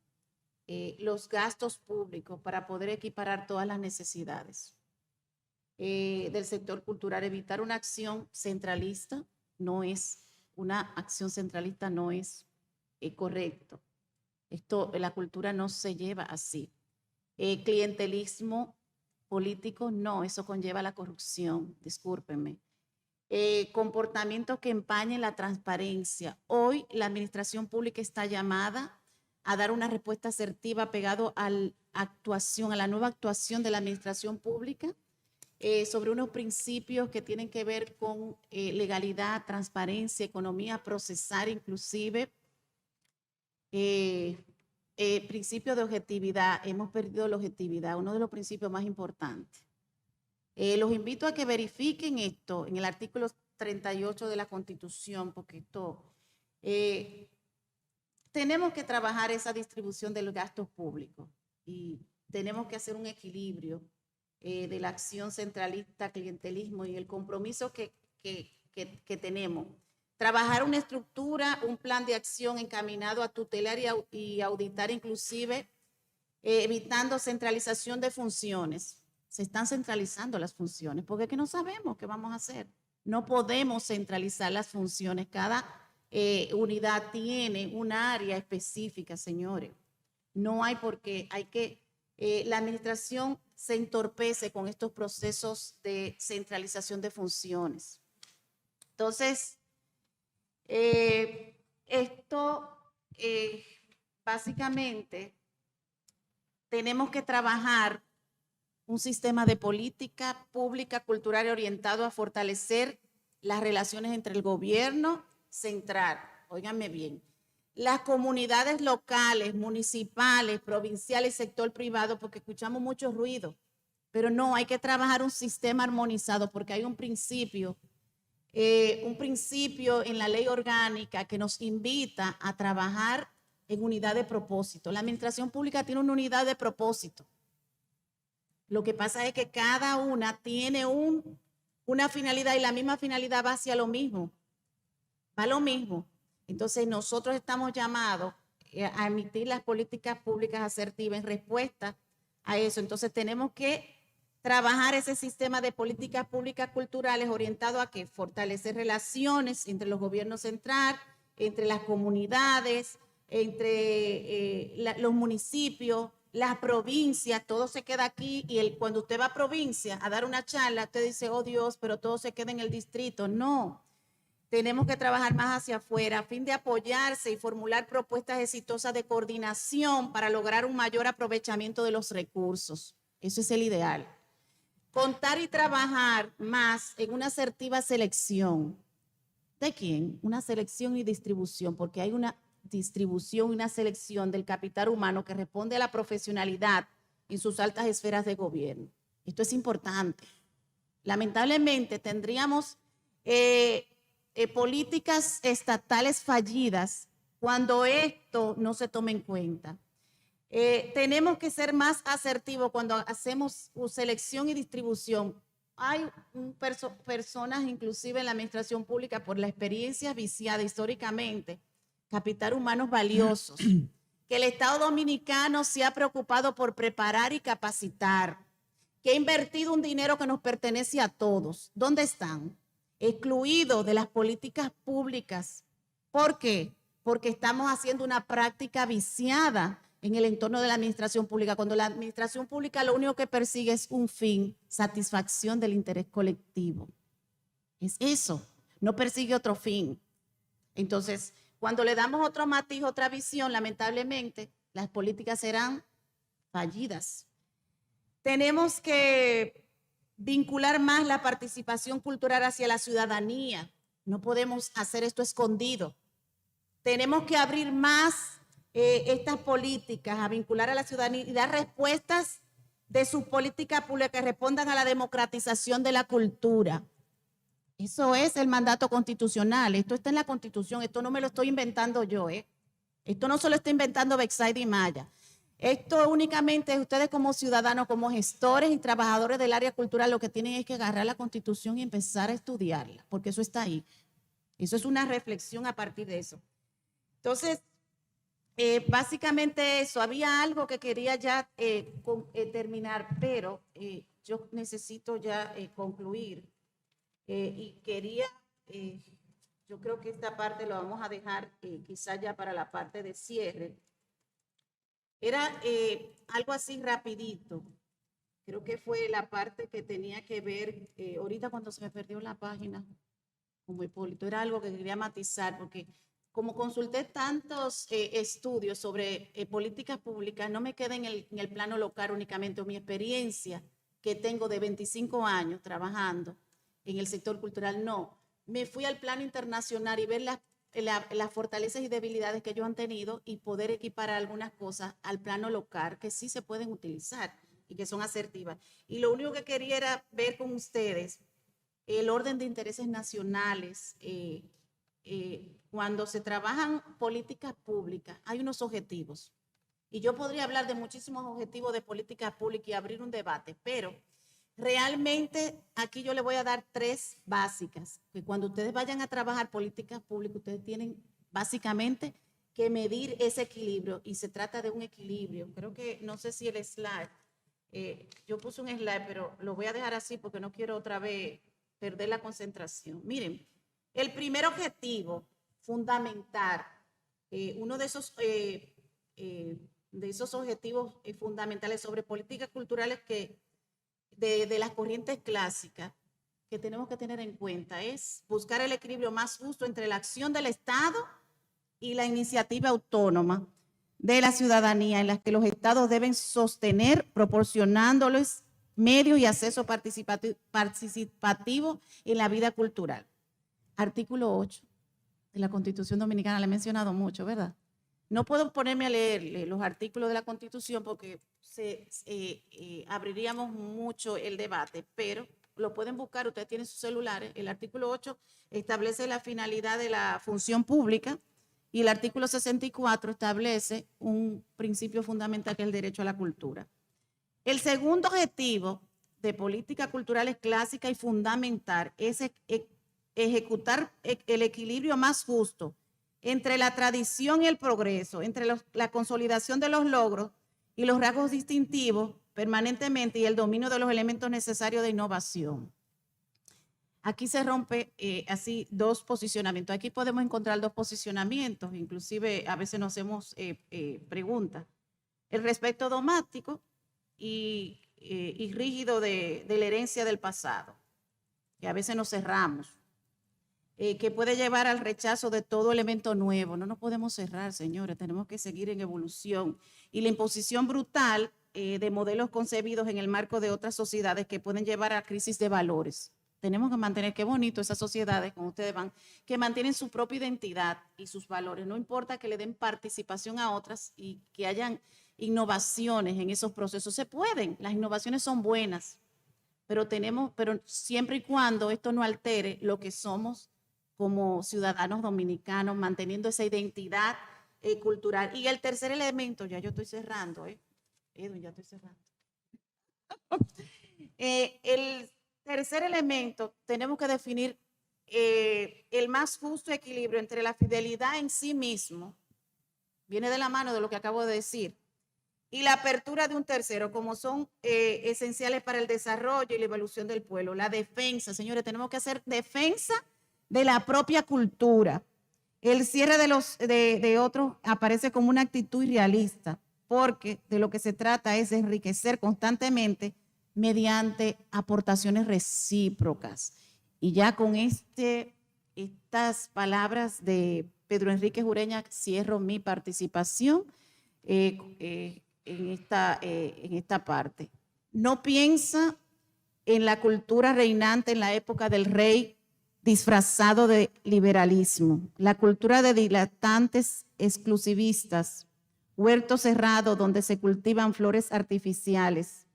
los gastos públicos para poder equiparar todas las necesidades del sector cultural. Evitar una acción centralista no es correcto. La cultura no se lleva así. Clientelismo político, no, eso conlleva la corrupción, discúlpenme. Comportamientos que empañen la transparencia. Hoy la administración pública está llamada a dar una respuesta asertiva pegado a la nueva actuación de la administración pública sobre unos principios que tienen que ver con legalidad, transparencia, economía procesal, inclusive principio de objetividad. Hemos perdido la objetividad, uno de los principios más importantes. Los invito a que verifiquen esto en el artículo 38 de la Constitución, porque tenemos que trabajar esa distribución de los gastos públicos y tenemos que hacer un equilibrio de la acción centralista, clientelismo y el compromiso que tenemos. Trabajar una estructura, un plan de acción encaminado a tutelar y auditar inclusive, evitando centralización de funciones. Se están centralizando las funciones porque es que no sabemos qué vamos a hacer. No podemos centralizar las funciones. Cada unidad tiene un área específica, señores. No hay por qué. La administración se entorpece con estos procesos de centralización de funciones. Entonces, básicamente tenemos que trabajar un sistema de política pública cultural orientado a fortalecer las relaciones entre el gobierno central, óiganme bien, las comunidades locales, municipales, provinciales, sector privado, porque escuchamos mucho ruido, pero no, hay que trabajar un sistema armonizado porque hay un principio en la ley orgánica que nos invita a trabajar en unidad de propósito. La administración pública tiene una unidad de propósito. Lo que pasa es que cada una tiene una finalidad y la misma finalidad va hacia lo mismo. Va a lo mismo. Entonces nosotros estamos llamados a emitir las políticas públicas asertivas en respuesta a eso. Entonces tenemos que trabajar ese sistema de políticas públicas culturales orientado a que fortalecer relaciones entre los gobiernos centrales, entre las comunidades, entre los municipios, las provincias, todo se queda aquí y cuando usted va a provincia a dar una charla, usted dice, oh Dios, pero todo se queda en el distrito. No, tenemos que trabajar más hacia afuera a fin de apoyarse y formular propuestas exitosas de coordinación para lograr un mayor aprovechamiento de los recursos. Eso es el ideal. Contar y trabajar más en una asertiva selección. ¿De quién? Una selección y distribución, porque hay una distribución y una selección del capital humano que responde a la profesionalidad en sus altas esferas de gobierno. Esto es importante. Lamentablemente tendríamos políticas estatales fallidas cuando esto no se toma en cuenta. Tenemos que ser más asertivos cuando hacemos selección y distribución. Hay personas, inclusive en la administración pública, por la experiencia viciada históricamente, capital humanos valiosos, que el Estado Dominicano se ha preocupado por preparar y capacitar, que ha invertido un dinero que nos pertenece a todos. ¿Dónde están? Excluidos de las políticas públicas. ¿Por qué? Porque estamos haciendo una práctica viciada en el entorno de la administración pública, cuando la administración pública lo único que persigue es un fin, satisfacción del interés colectivo. Es eso, no persigue otro fin. Entonces, cuando le damos otro matiz, otra visión, lamentablemente, las políticas serán fallidas. Tenemos que vincular más la participación cultural hacia la ciudadanía. No podemos hacer esto escondido. Tenemos que abrir más estas políticas, a vincular a la ciudadanía y dar respuestas de sus políticas públicas que respondan a la democratización de la cultura. Eso es el mandato constitucional. Esto está en la Constitución. Esto no me lo estoy inventando yo. Esto no se lo está inventando Bexaide y Maya. Esto únicamente ustedes como ciudadanos, como gestores y trabajadores del área cultural, lo que tienen es que agarrar la Constitución y empezar a estudiarla, porque eso está ahí. Eso es una reflexión a partir de eso. Entonces, básicamente eso. Había algo que quería ya terminar, pero yo necesito ya concluir. Y quería, yo creo que esta parte lo vamos a dejar quizás ya para la parte de cierre. Era algo así rapidito. Creo que fue la parte que tenía que ver, ahorita cuando se me perdió la página, como Hipólito, era algo que quería matizar, porque como consulté tantos estudios sobre políticas públicas, no me quedé en el plano local únicamente, o mi experiencia que tengo de 25 años trabajando en el sector cultural, no. Me fui al plano internacional y ver las fortalezas y debilidades que ellos han tenido y poder equiparar algunas cosas al plano local que sí se pueden utilizar y que son asertivas. Y lo único que quería era ver con ustedes el orden de intereses nacionales. Cuando se trabajan políticas públicas, hay unos objetivos. Y yo podría hablar de muchísimos objetivos de políticas públicas y abrir un debate, pero realmente aquí yo le voy a dar 3 básicas, que cuando ustedes vayan a trabajar políticas públicas, ustedes tienen básicamente que medir ese equilibrio, y se trata de un equilibrio. Creo que, no sé si el slide, yo puse un slide, pero lo voy a dejar así porque no quiero otra vez perder la concentración. Miren, el primer objetivo fundamental, uno de esos objetivos fundamentales sobre políticas culturales que de las corrientes clásicas que tenemos que tener en cuenta es buscar el equilibrio más justo entre la acción del Estado y la iniciativa autónoma de la ciudadanía, en las que los estados deben sostener proporcionándoles medios y acceso participativo en la vida cultural. Artículo 8 de la Constitución Dominicana, le he mencionado mucho, ¿verdad? No puedo ponerme a leerle los artículos de la Constitución porque abriríamos mucho el debate, pero lo pueden buscar, ustedes tienen sus celulares. El artículo 8 establece la finalidad de la función pública y el artículo 64 establece un principio fundamental que es el derecho a la cultura. El segundo objetivo de políticas culturales clásica y fundamental es ejecutar el equilibrio más justo entre la tradición y el progreso, entre la consolidación de los logros y los rasgos distintivos permanentemente y el dominio de los elementos necesarios de innovación. Aquí se rompe así dos posicionamientos. Aquí podemos encontrar dos posicionamientos, inclusive a veces nos hacemos preguntas. El respeto dogmático y rígido de la herencia del pasado, que a veces nos cerramos, que puede llevar al rechazo de todo elemento nuevo. No nos podemos cerrar, señores, tenemos que seguir en evolución. Y la imposición brutal de modelos concebidos en el marco de otras sociedades que pueden llevar a crisis de valores. Tenemos que mantener, qué bonito esas sociedades, como ustedes van, que mantienen su propia identidad y sus valores. No importa que le den participación a otras y que hayan innovaciones en esos procesos. Se pueden, las innovaciones son buenas, pero siempre y cuando esto no altere lo que somos como ciudadanos dominicanos, manteniendo esa identidad cultural. Y el tercer elemento, ya yo estoy cerrando, Edwin, ya estoy cerrando. El tercer elemento, tenemos que definir el más justo equilibrio entre la fidelidad en sí mismo, viene de la mano de lo que acabo de decir, y la apertura de un tercero, como son esenciales para el desarrollo y la evolución del pueblo. La defensa, señores, tenemos que hacer defensa de la propia cultura. El cierre de otros aparece como una actitud irrealista, porque de lo que se trata es de enriquecer constantemente mediante aportaciones recíprocas. Y ya con estas palabras de Pedro Enrique Ureña cierro mi participación en esta parte. No piensa en la cultura reinante en la época del rey disfrazado de liberalismo, la cultura de dilatantes exclusivistas, huerto cerrado donde se cultivan flores artificiales,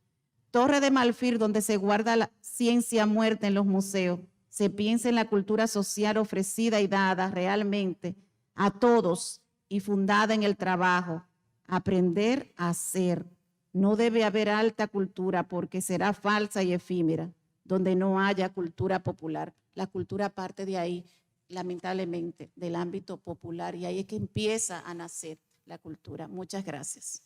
torre de marfil donde se guarda la ciencia muerta en los museos. Se piensa en la cultura social ofrecida y dada realmente a todos y fundada en el trabajo. Aprender a hacer. No debe haber alta cultura porque será falsa y efímera, donde no haya cultura popular. La cultura parte de ahí, lamentablemente, del ámbito popular, y ahí es que empieza a nacer la cultura. Muchas gracias.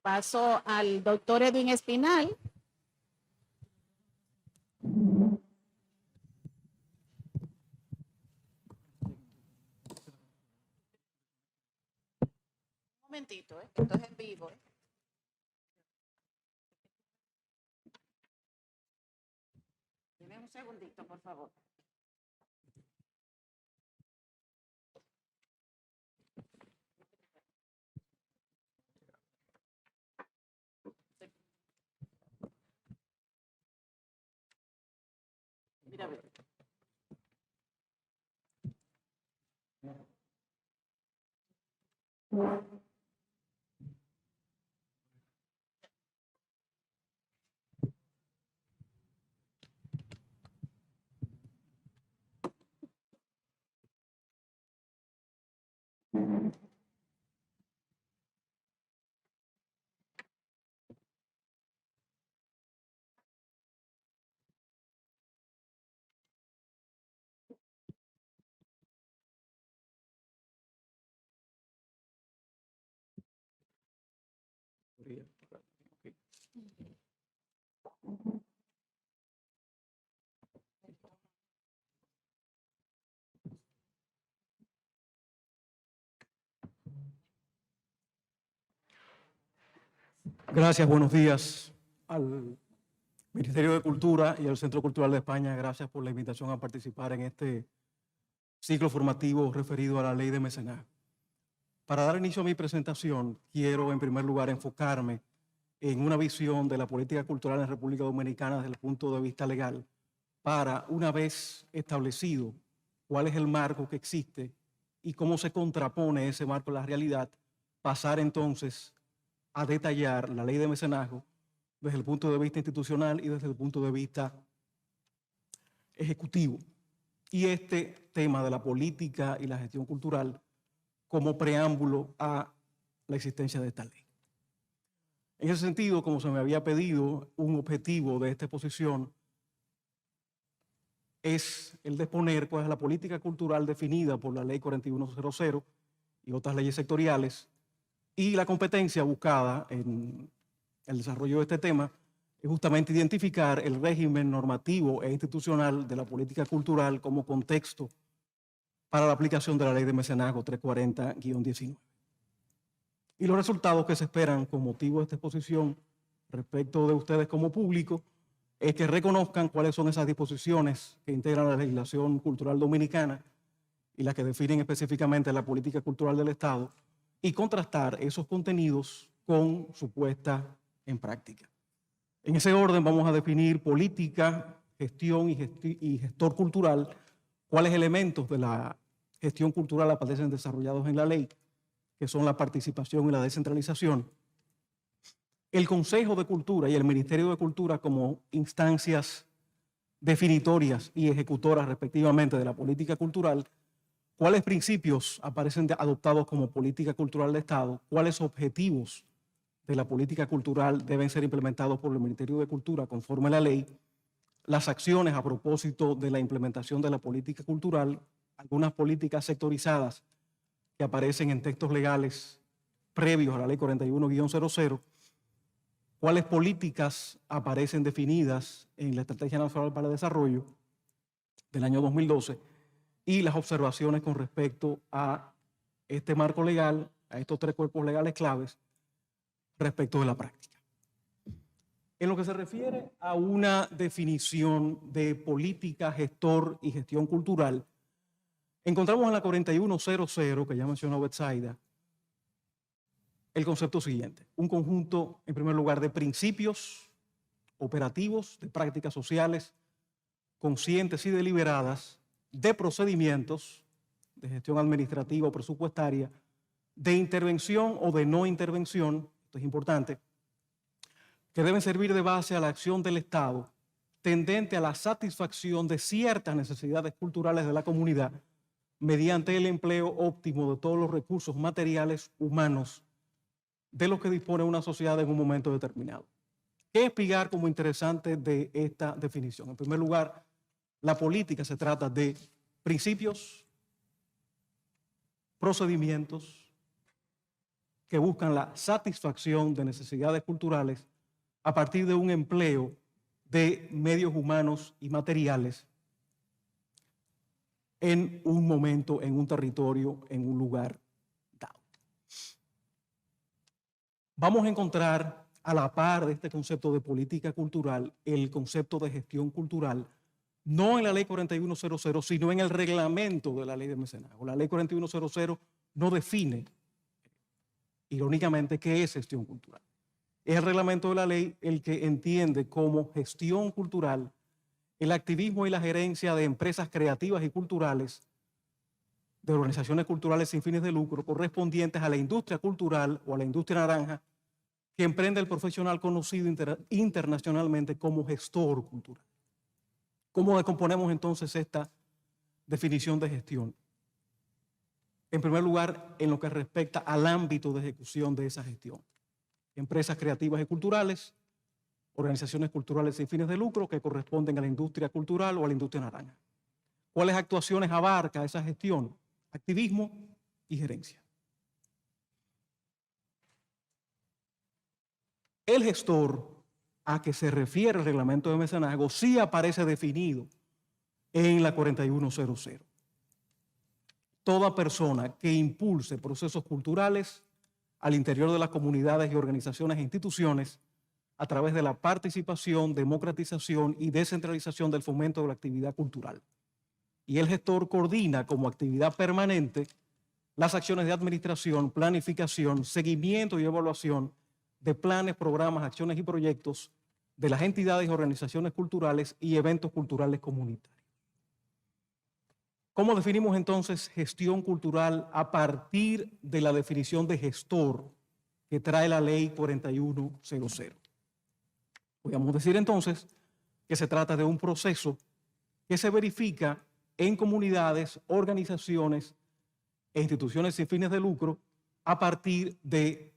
Paso al doctor Edwin Espinal. Un momentito, esto es en vivo. Dime un segundito, por favor. Mira, a ver. Gracias, buenos días al Ministerio de Cultura y al Centro Cultural de España. Gracias por la invitación a participar en este ciclo formativo referido a la ley de mecenazgo. Para dar inicio a mi presentación, quiero en primer lugar enfocarme en una visión de la política cultural en República Dominicana desde el punto de vista legal, para, una vez establecido cuál es el marco que existe y cómo se contrapone ese marco a la realidad, pasar entonces a detallar la ley de mecenazgo desde el punto de vista institucional y desde el punto de vista ejecutivo. Y este tema de la política y la gestión cultural como preámbulo a la existencia de esta ley. En ese sentido, como se me había pedido, un objetivo de esta exposición es el de exponer cuál es la política cultural definida por la Ley 4100 y otras leyes sectoriales, Y la competencia buscada en el desarrollo de este tema es justamente identificar el régimen normativo e institucional de la política cultural como contexto para la aplicación de la Ley de Mecenazgo 340-19. Y los resultados que se esperan con motivo de esta exposición respecto de ustedes como público es que reconozcan cuáles son esas disposiciones que integran la legislación cultural dominicana y las que definen específicamente la política cultural del Estado y contrastar esos contenidos con su puesta en práctica. En ese orden vamos a definir política, gestión y gestor cultural, cuáles elementos de la gestión cultural aparecen desarrollados en la ley, que son la participación y la descentralización, el Consejo de Cultura y el Ministerio de Cultura como instancias definitorias y ejecutoras respectivamente de la política cultural, cuáles principios aparecen adoptados como política cultural de Estado, cuáles objetivos de la política cultural deben ser implementados por el Ministerio de Cultura conforme a la ley, las acciones a propósito de la implementación de la política cultural, algunas políticas sectorizadas que aparecen en textos legales previos a la ley 41-00, cuáles políticas aparecen definidas en la Estrategia Nacional para el Desarrollo del año 2012 y las observaciones con respecto a este marco legal, a estos tres cuerpos legales claves respecto de la práctica. En lo que se refiere a una definición de política, gestor y gestión cultural, encontramos en la 4100, que ya mencionó Betsaida, el concepto siguiente: un conjunto, en primer lugar, de principios operativos, de prácticas sociales, conscientes y deliberadas, de procedimientos de gestión administrativa o presupuestaria, de intervención o de no intervención, esto es importante, que deben servir de base a la acción del Estado tendente a la satisfacción de ciertas necesidades culturales de la comunidad mediante el empleo óptimo de todos los recursos materiales humanos de los que dispone una sociedad en un momento determinado. ¿Qué explicar como interesante de esta definición? En primer lugar, la política se trata de principios, procedimientos que buscan la satisfacción de necesidades culturales a partir de un empleo de medios humanos y materiales en un momento, en un territorio, en un lugar dado. Vamos a encontrar a la par de este concepto de política cultural el concepto de gestión cultural, no en la ley 4100, sino en el reglamento de la ley de mecenazgo. La ley 4100 no define, irónicamente, qué es gestión cultural. Es el reglamento de la ley el que entiende como gestión cultural el activismo y la gerencia de empresas creativas y culturales, de organizaciones culturales sin fines de lucro, correspondientes a la industria cultural o a la industria naranja, que emprende el profesional conocido internacionalmente como gestor cultural. ¿Cómo decomponemos entonces esta definición de gestión? En primer lugar, en lo que respecta al ámbito de ejecución de esa gestión. Empresas creativas y culturales, organizaciones culturales sin fines de lucro que corresponden a la industria cultural o a la industria naranja. ¿Cuáles actuaciones abarca esa gestión? Activismo y gerencia. El gestor a que se refiere el reglamento de mecenazgo sí aparece definido en la 4100. Toda persona que impulse procesos culturales al interior de las comunidades y organizaciones e instituciones a través de la participación, democratización y descentralización del fomento de la actividad cultural. Y el gestor coordina como actividad permanente las acciones de administración, planificación, seguimiento y evaluación de planes, programas, acciones y proyectos de las entidades y organizaciones culturales y eventos culturales comunitarios. ¿Cómo definimos entonces gestión cultural a partir de la definición de gestor que trae la ley 4100? Podríamos decir entonces que se trata de un proceso que se verifica en comunidades, organizaciones e instituciones sin fines de lucro a partir de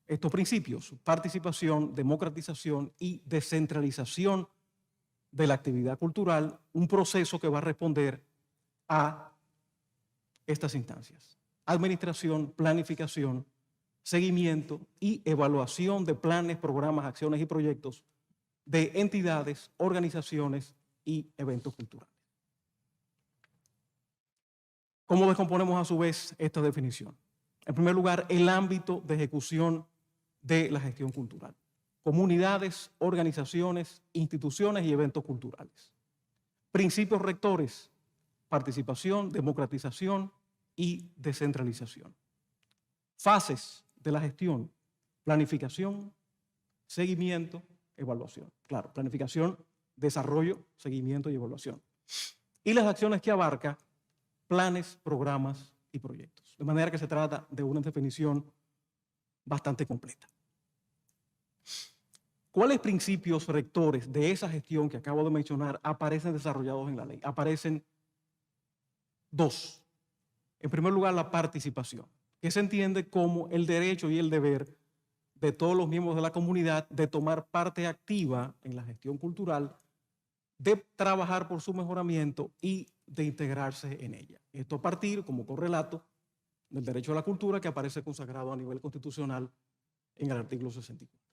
estos principios: participación, democratización y descentralización de la actividad cultural, un proceso que va a responder a estas instancias: administración, planificación, seguimiento y evaluación de planes, programas, acciones y proyectos de entidades, organizaciones y eventos culturales. ¿Cómo descomponemos a su vez esta definición? En primer lugar, el ámbito de ejecución de la gestión cultural. Comunidades, organizaciones, instituciones y eventos culturales. Principios rectores: participación, democratización y descentralización. Fases de la gestión: planificación, seguimiento, evaluación. Claro, planificación, desarrollo, seguimiento y evaluación. Y las acciones que abarca: planes, programas y proyectos. De manera que se trata de una definición bastante completa. ¿Cuáles principios rectores de esa gestión que acabo de mencionar aparecen desarrollados en la ley? Aparecen dos. En primer lugar, la participación, que se entiende como el derecho y el deber de todos los miembros de la comunidad de tomar parte activa en la gestión cultural, de trabajar por su mejoramiento y de integrarse en ella. Esto a partir, como correlato, del derecho a la cultura que aparece consagrado a nivel constitucional en el artículo 64.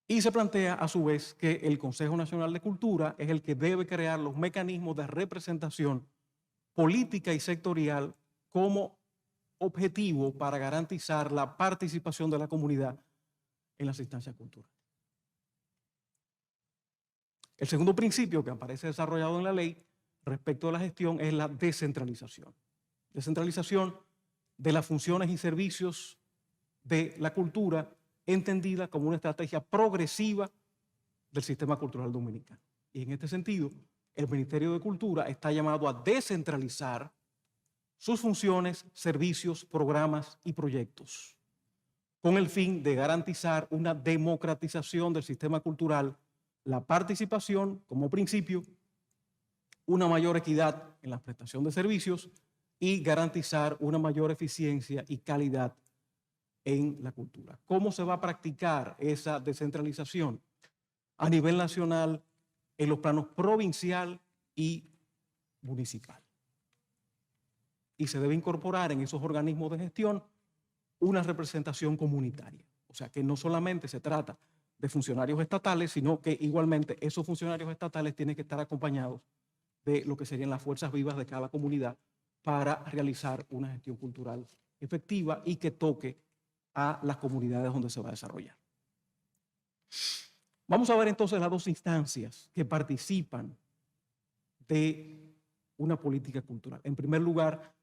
Y se plantea a su vez que el Consejo Nacional de Cultura es el que debe crear los mecanismos de representación política y sectorial como objetivo para garantizar la participación de la comunidad en las instancias culturales. El segundo principio que aparece desarrollado en la ley respecto a la gestión es la descentralización. Descentralización de las funciones y servicios de la cultura entendida como una estrategia progresiva del sistema cultural dominicano. Y en este sentido, el Ministerio de Cultura está llamado a descentralizar sus funciones, servicios, programas y proyectos, con el fin de garantizar una democratización del sistema cultural, la participación como principio, una mayor equidad en la prestación de servicios y garantizar una mayor eficiencia y calidad en la cultura. ¿Cómo se va a practicar esa descentralización? A nivel nacional, en los planos provincial y municipal. Y se debe incorporar en esos organismos de gestión una representación comunitaria. O sea, que no solamente se trata de funcionarios estatales, sino que igualmente esos funcionarios estatales tienen que estar acompañados de lo que serían las fuerzas vivas de cada comunidad para realizar una gestión cultural efectiva y que toque a las comunidades donde se va a desarrollar. Vamos a ver entonces las dos instancias que participan de una política cultural. En primer lugar,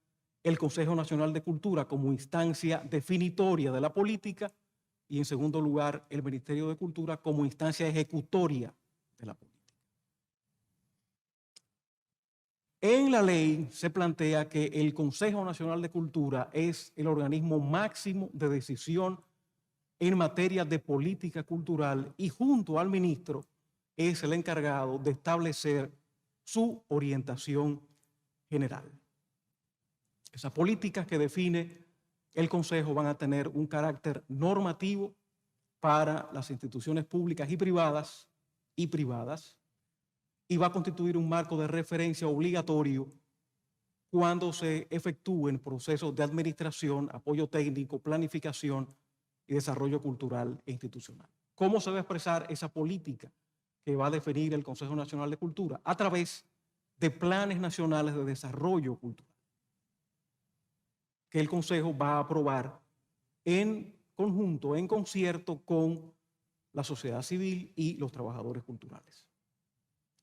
el Consejo Nacional de Cultura como instancia definitoria de la política y en segundo lugar, el Ministerio de Cultura como instancia ejecutoria de la política. En la ley se plantea que el Consejo Nacional de Cultura es el organismo máximo de decisión en materia de política cultural y junto al ministro es el encargado de establecer su orientación general. Esas políticas que define el Consejo van a tener un carácter normativo para las instituciones públicas y privadas y va a constituir un marco de referencia obligatorio cuando se efectúen procesos de administración, apoyo técnico, planificación y desarrollo cultural e institucional. ¿Cómo se va a expresar esa política que va a definir el Consejo Nacional de Cultura? A través de planes nacionales de desarrollo cultural que el Consejo va a aprobar en conjunto, en concierto con la sociedad civil y los trabajadores culturales.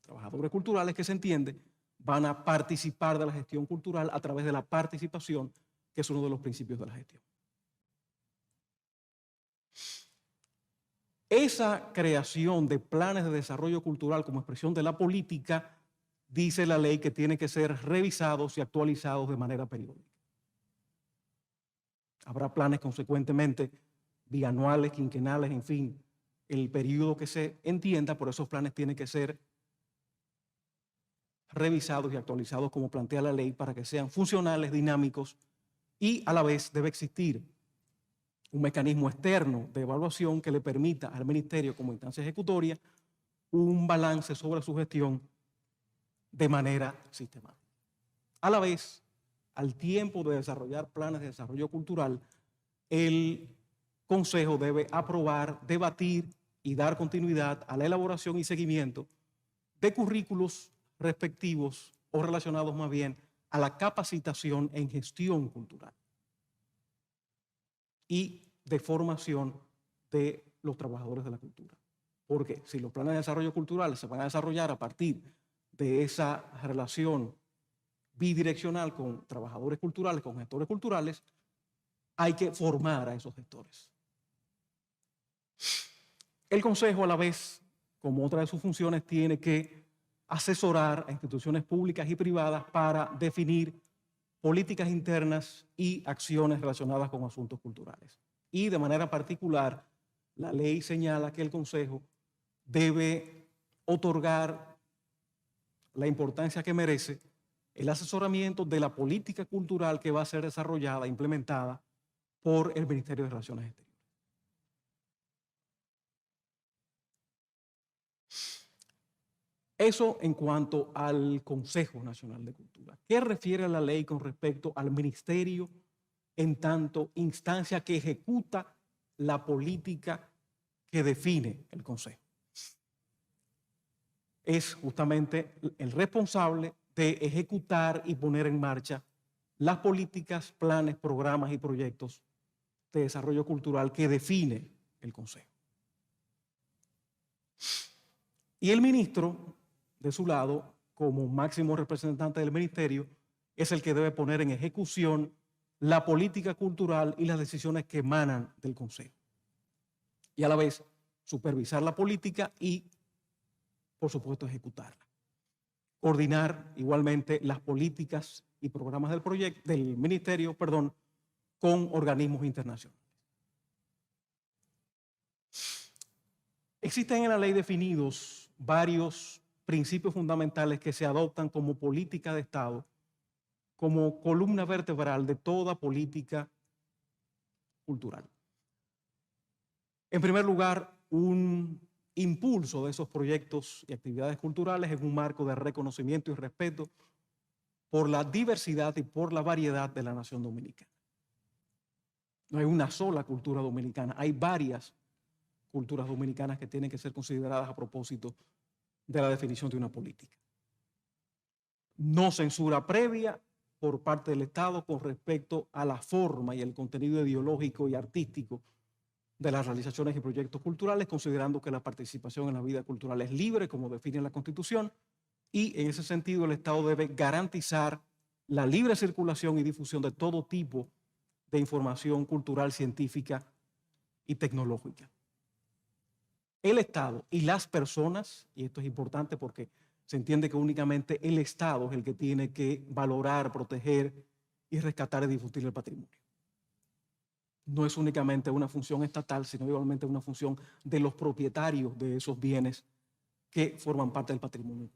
Trabajadores culturales que se entiende van a participar de la gestión cultural a través de la participación, que es uno de los principios de la gestión. Esa creación de planes de desarrollo cultural como expresión de la política, dice la ley que tiene que ser revisados y actualizados de manera periódica. Habrá planes consecuentemente bianuales, quinquenales, en fin, el periodo que se entienda, por esos planes tienen que ser revisados y actualizados como plantea la ley para que sean funcionales, dinámicos y a la vez debe existir un mecanismo externo de evaluación que le permita al Ministerio como instancia ejecutoria un balance sobre su gestión de manera sistemática. A la vez, al tiempo de desarrollar planes de desarrollo cultural, el Consejo debe aprobar, debatir y dar continuidad a la elaboración y seguimiento de currículos respectivos o relacionados más bien a la capacitación en gestión cultural y de formación de los trabajadores de la cultura. Porque si los planes de desarrollo cultural se van a desarrollar a partir de esa relación bidireccional con trabajadores culturales, con gestores culturales, hay que formar a esos gestores. El Consejo, a la vez, como otra de sus funciones, tiene que asesorar a instituciones públicas y privadas para definir políticas internas y acciones relacionadas con asuntos culturales. Y de manera particular, la ley señala que el Consejo debe otorgar la importancia que merece el asesoramiento de la política cultural que va a ser desarrollada, implementada por el Ministerio de Relaciones Exteriores. Eso en cuanto al Consejo Nacional de Cultura. ¿Qué refiere la ley con respecto al ministerio en tanto instancia que ejecuta la política que define el Consejo? Es justamente el responsable de ejecutar y poner en marcha las políticas, planes, programas y proyectos de desarrollo cultural que define el Consejo. Y el ministro, de su lado, como máximo representante del ministerio, es el que debe poner en ejecución la política cultural y las decisiones que emanan del Consejo. Y a la vez, supervisar la política y, por supuesto, ejecutarla. Coordinar igualmente las políticas y programas del ministerio, con organismos internacionales. Existen en la ley definidos varios principios fundamentales que se adoptan como política de Estado, como columna vertebral de toda política cultural. En primer lugar, un impulso de esos proyectos y actividades culturales en un marco de reconocimiento y respeto por la diversidad y por la variedad de la nación dominicana. No hay una sola cultura dominicana, hay varias culturas dominicanas que tienen que ser consideradas a propósito de la definición de una política. No censura previa por parte del Estado con respecto a la forma y el contenido ideológico y artístico de las realizaciones y proyectos culturales, considerando que la participación en la vida cultural es libre, como define la Constitución, y en ese sentido el Estado debe garantizar la libre circulación y difusión de todo tipo de información cultural, científica y tecnológica. El Estado y las personas, y esto es importante porque se entiende que únicamente el Estado es el que tiene que valorar, proteger y rescatar y difundir el patrimonio. No es únicamente una función estatal, sino igualmente una función de los propietarios de esos bienes que forman parte del patrimonio.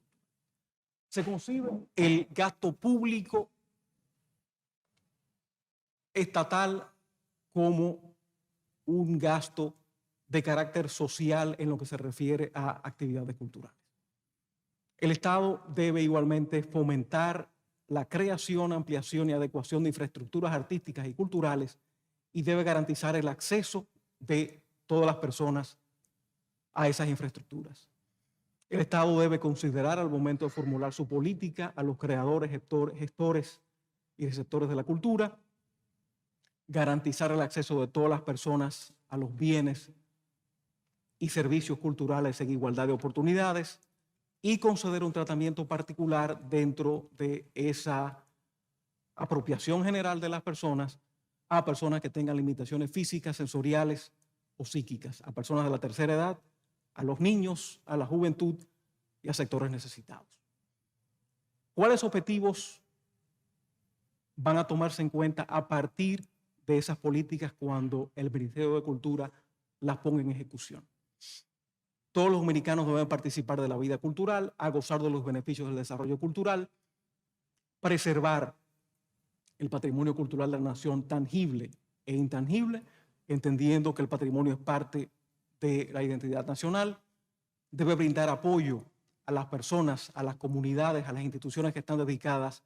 Se concibe el gasto público estatal como un gasto de carácter social en lo que se refiere a actividades culturales. El Estado debe igualmente fomentar la creación, ampliación y adecuación de infraestructuras artísticas y culturales y debe garantizar el acceso de todas las personas a esas infraestructuras. El Estado debe considerar al momento de formular su política a los creadores, gestores y receptores de la cultura, garantizar el acceso de todas las personas a los bienes y servicios culturales en igualdad de oportunidades y conceder un tratamiento particular dentro de esa apropiación general de las personas a personas que tengan limitaciones físicas, sensoriales o psíquicas, a personas de la tercera edad, a los niños, a la juventud y a sectores necesitados. ¿Cuáles objetivos van a tomarse en cuenta a partir de esas políticas cuando el Ministerio de Cultura las ponga en ejecución? Todos los dominicanos deben participar de la vida cultural, a gozar de los beneficios del desarrollo cultural, preservar el patrimonio cultural de la nación tangible e intangible, entendiendo que el patrimonio es parte de la identidad nacional, debe brindar apoyo a las personas, a las comunidades, a las instituciones que están dedicadas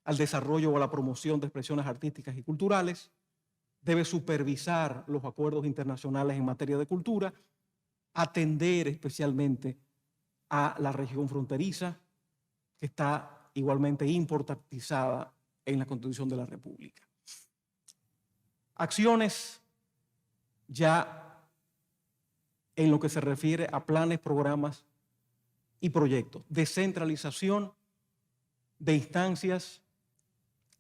al desarrollo o a la promoción de expresiones artísticas y culturales, debe supervisar los acuerdos internacionales en materia de cultura, atender especialmente a la región fronteriza, que está igualmente importantizada en la Constitución de la República. Acciones ya en lo que se refiere a planes, programas y proyectos. Descentralización de instancias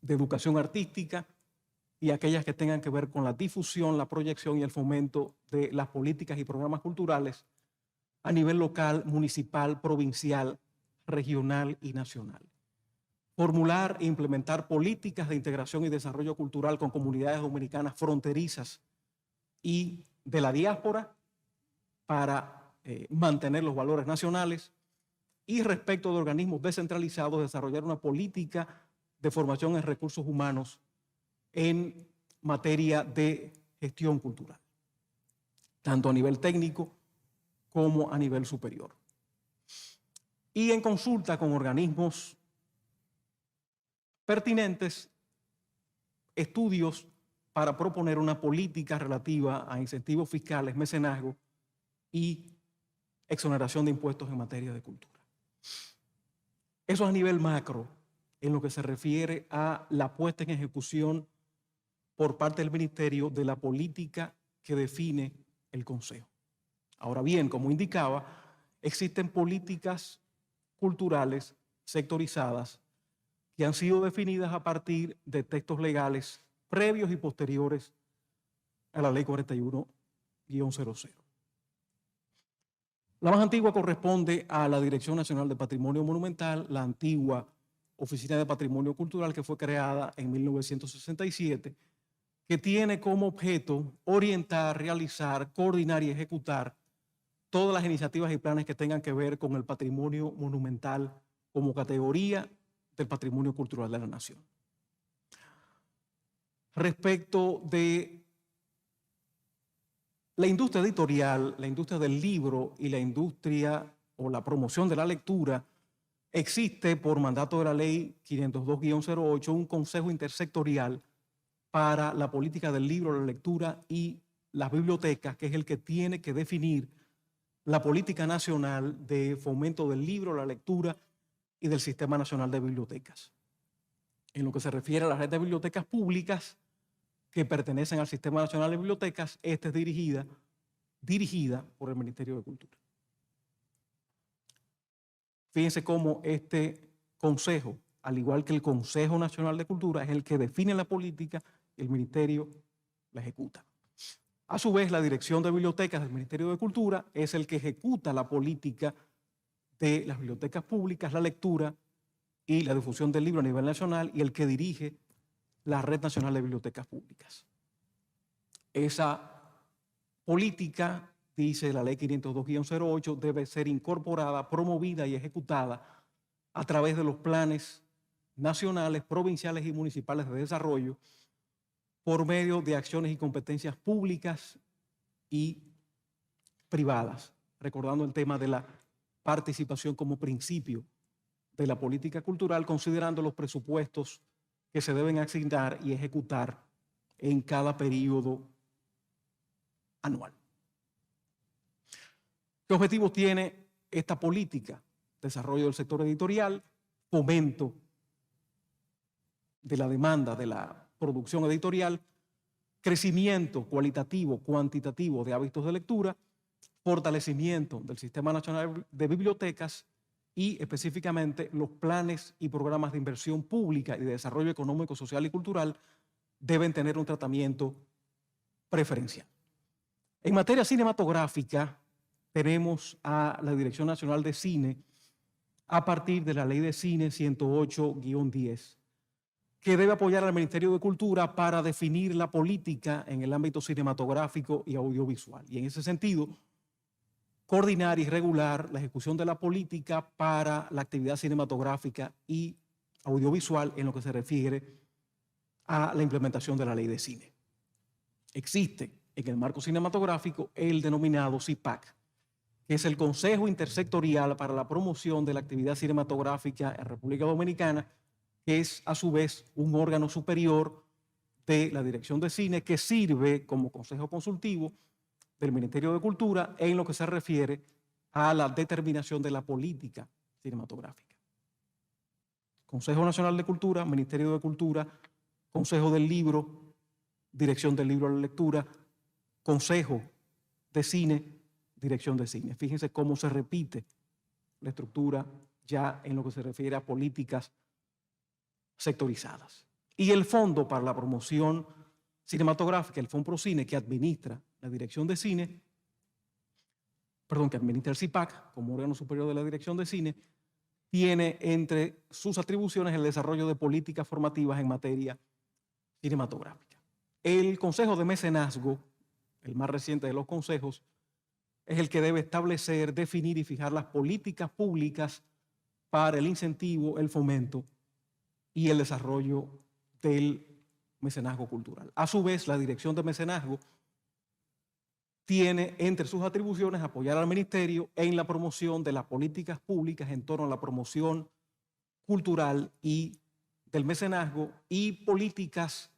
de educación artística y aquellas que tengan que ver con la difusión, la proyección y el fomento de las políticas y programas culturales a nivel local, municipal, provincial, regional y nacional. Formular e implementar políticas de integración y desarrollo cultural con comunidades dominicanas fronterizas y de la diáspora para mantener los valores nacionales. Y respecto de organismos descentralizados, desarrollar una política de formación en recursos humanos en materia de gestión cultural, tanto a nivel técnico como a nivel superior. Y en consulta con organismos pertinentes, estudios para proponer una política relativa a incentivos fiscales, mecenazgo y exoneración de impuestos en materia de cultura. Eso a nivel macro, en lo que se refiere a la puesta en ejecución por parte del Ministerio de la política que define el Consejo. Ahora bien, como indicaba, existen políticas culturales sectorizadas que han sido definidas a partir de textos legales previos y posteriores a la Ley 41-00. La más antigua corresponde a la Dirección Nacional de Patrimonio Monumental, la antigua Oficina de Patrimonio Cultural, que fue creada en 1967, que tiene como objeto orientar, realizar, coordinar y ejecutar todas las iniciativas y planes que tengan que ver con el patrimonio monumental como categoría del patrimonio cultural de la nación. Respecto de la industria editorial, la industria del libro y la industria o la promoción de la lectura, existe por mandato de la Ley 502-08 un Consejo Intersectorial para la política del libro, la lectura y las bibliotecas, que es el que tiene que definir la política nacional de fomento del libro, la lectura y del Sistema Nacional de Bibliotecas. En lo que se refiere a la red de bibliotecas públicas que pertenecen al Sistema Nacional de Bibliotecas, esta es dirigida por el Ministerio de Cultura. Fíjense cómo este consejo, al igual que el Consejo Nacional de Cultura, es el que define la política y el Ministerio la ejecuta. A su vez, la Dirección de Bibliotecas del Ministerio de Cultura es el que ejecuta la política de las bibliotecas públicas, la lectura y la difusión del libro a nivel nacional, y el que dirige la Red Nacional de Bibliotecas Públicas. Esa política, dice la Ley 502-08, debe ser incorporada, promovida y ejecutada a través de los planes nacionales, provinciales y municipales de desarrollo por medio de acciones y competencias públicas y privadas, recordando el tema de la participación como principio de la política cultural, considerando los presupuestos que se deben asignar y ejecutar en cada periodo anual. ¿Qué objetivos tiene esta política? Desarrollo del sector editorial, fomento de la demanda de la producción editorial, crecimiento cualitativo, cuantitativo de hábitos de lectura, fortalecimiento del Sistema Nacional de Bibliotecas y específicamente los planes y programas de inversión pública y de desarrollo económico, social y cultural deben tener un tratamiento preferencial. En materia cinematográfica, tenemos a la Dirección Nacional de Cine a partir de la Ley de Cine 108-10, que debe apoyar al Ministerio de Cultura para definir la política en el ámbito cinematográfico y audiovisual. Y en ese sentido, coordinar y regular la ejecución de la política para la actividad cinematográfica y audiovisual en lo que se refiere a la implementación de la Ley de Cine. Existe en el marco cinematográfico el denominado CIPAC, que es el Consejo Intersectorial para la Promoción de la Actividad Cinematográfica en República Dominicana, que es a su vez un órgano superior de la Dirección de Cine, que sirve como consejo consultivo del Ministerio de Cultura en lo que se refiere a la determinación de la política cinematográfica. Consejo Nacional de Cultura, Ministerio de Cultura, Consejo del Libro, Dirección del Libro a la Lectura, Consejo de Cine, Dirección de Cine. Fíjense cómo se repite la estructura ya en lo que se refiere a políticas sectorizadas. Y el Fondo para la Promoción Cinematográfica, el FONPROCINE, que administra la Dirección de Cine, que administra el CIPAC como órgano superior de la Dirección de Cine, tiene entre sus atribuciones el desarrollo de políticas formativas en materia cinematográfica. El Consejo de Mecenazgo, el más reciente de los consejos, es el que debe establecer, definir y fijar las políticas públicas para el incentivo, el fomento y el desarrollo del mecenazgo cultural. A su vez, la Dirección de Mecenazgo tiene entre sus atribuciones apoyar al Ministerio en la promoción de las políticas públicas en torno a la promoción cultural y del mecenazgo y políticas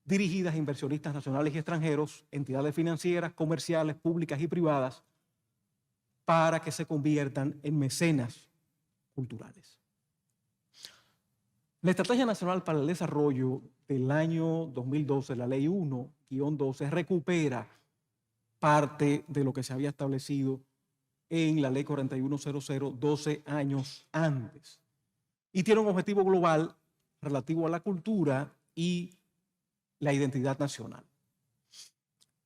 dirigidas a inversionistas nacionales y extranjeros, entidades financieras, comerciales, públicas y privadas, para que se conviertan en mecenas culturales. La Estrategia Nacional para el Desarrollo del año 2012, la Ley 1-12, recupera parte de lo que se había establecido en la Ley 4100 12 años antes. Y tiene un objetivo global relativo a la cultura y la identidad nacional,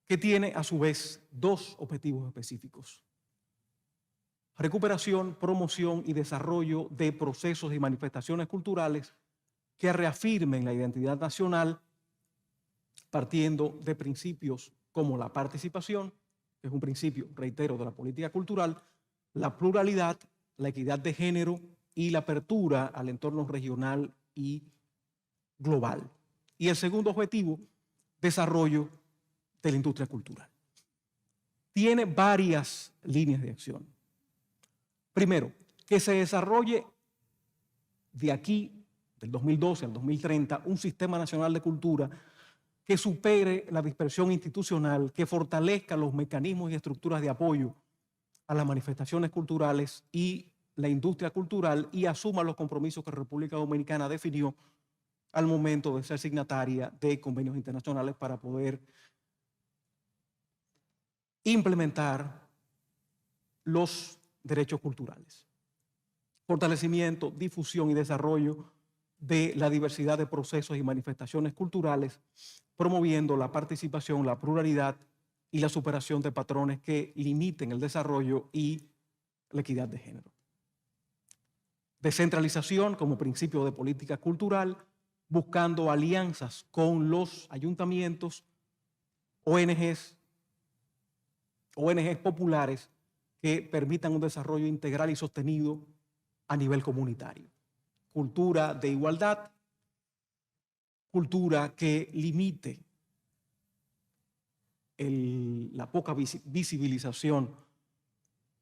que tiene a su vez dos objetivos específicos: recuperación, promoción y desarrollo de procesos y manifestaciones culturales que reafirmen la identidad nacional partiendo de principios como la participación, que es un principio, reitero, de la política cultural, la pluralidad, la equidad de género y la apertura al entorno regional y global. Y el segundo objetivo, desarrollo de la industria cultural. Tiene varias líneas de acción. Primero, que se desarrolle de aquí, del 2012 al 2030, un sistema nacional de cultura que supere la dispersión institucional, que fortalezca los mecanismos y estructuras de apoyo a las manifestaciones culturales y la industria cultural y asuma los compromisos que República Dominicana definió al momento de ser signataria de convenios internacionales para poder implementar los derechos culturales. Fortalecimiento, difusión y desarrollo de la diversidad de procesos y manifestaciones culturales, promoviendo la participación, la pluralidad y la superación de patrones que limiten el desarrollo y la equidad de género. Descentralización como principio de política cultural, buscando alianzas con los ayuntamientos, ONGs populares que permitan un desarrollo integral y sostenido a nivel comunitario. Cultura de igualdad, cultura que limite la poca visibilización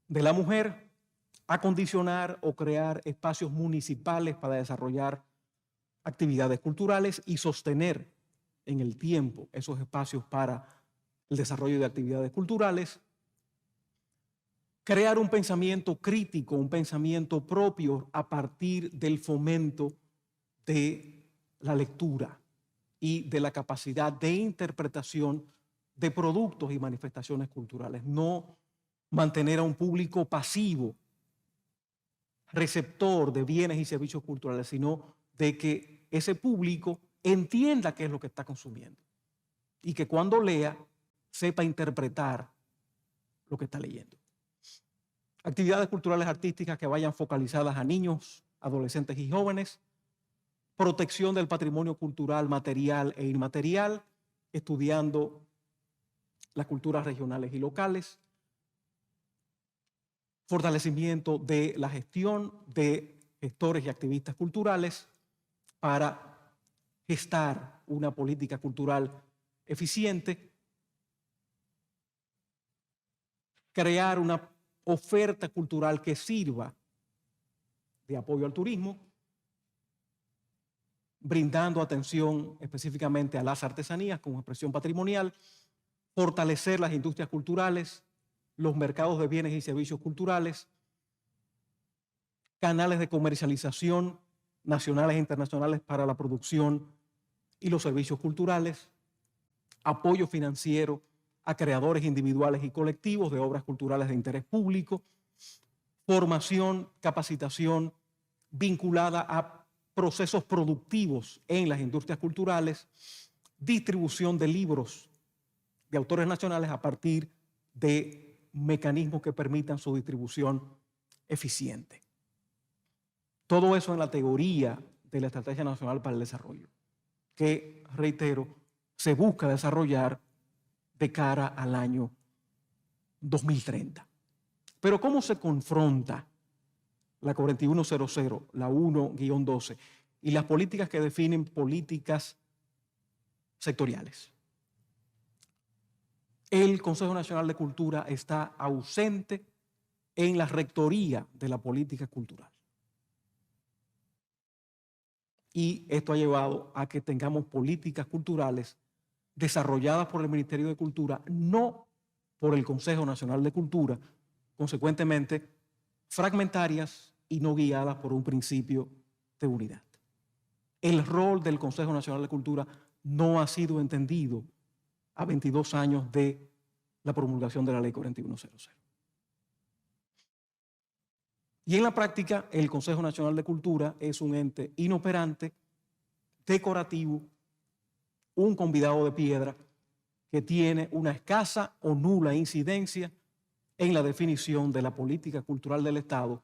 de la mujer, acondicionar o crear espacios municipales para desarrollar actividades culturales y sostener en el tiempo esos espacios para el desarrollo de actividades culturales, crear un pensamiento crítico, un pensamiento propio a partir del fomento de la lectura y de la capacidad de interpretación de productos y manifestaciones culturales. No mantener a un público pasivo, receptor de bienes y servicios culturales, sino de que ese público entienda qué es lo que está consumiendo y que cuando lea sepa interpretar lo que está leyendo. Actividades culturales artísticas que vayan focalizadas a niños, adolescentes y jóvenes, protección del patrimonio cultural material e inmaterial, estudiando las culturas regionales y locales, fortalecimiento de la gestión de gestores y activistas culturales para gestar una política cultural eficiente, crear una oferta cultural que sirva de apoyo al turismo, brindando atención específicamente a las artesanías como expresión patrimonial, fortalecer las industrias culturales, los mercados de bienes y servicios culturales, canales de comercialización nacionales e internacionales para la producción y los servicios culturales, apoyo financiero a creadores individuales y colectivos de obras culturales de interés público, formación, capacitación vinculada a procesos productivos en las industrias culturales, distribución de libros de autores nacionales a partir de mecanismos que permitan su distribución eficiente. Todo eso en la teoría de la Estrategia Nacional para el Desarrollo, que, reitero, se busca desarrollar de cara al año 2030. Pero ¿cómo se confronta la 4100, la 1-12 y las políticas que definen políticas sectoriales? El Consejo Nacional de Cultura está ausente en la rectoría de la política cultural. Y esto ha llevado a que tengamos políticas culturales desarrolladas por el Ministerio de Cultura, no por el Consejo Nacional de Cultura, consecuentemente fragmentarias y no guiadas por un principio de unidad. El rol del Consejo Nacional de Cultura no ha sido entendido a 22 años de la promulgación de la Ley 4100. Y en la práctica, el Consejo Nacional de Cultura es un ente inoperante, decorativo, un convidado de piedra que tiene una escasa o nula incidencia en la definición de la política cultural del Estado,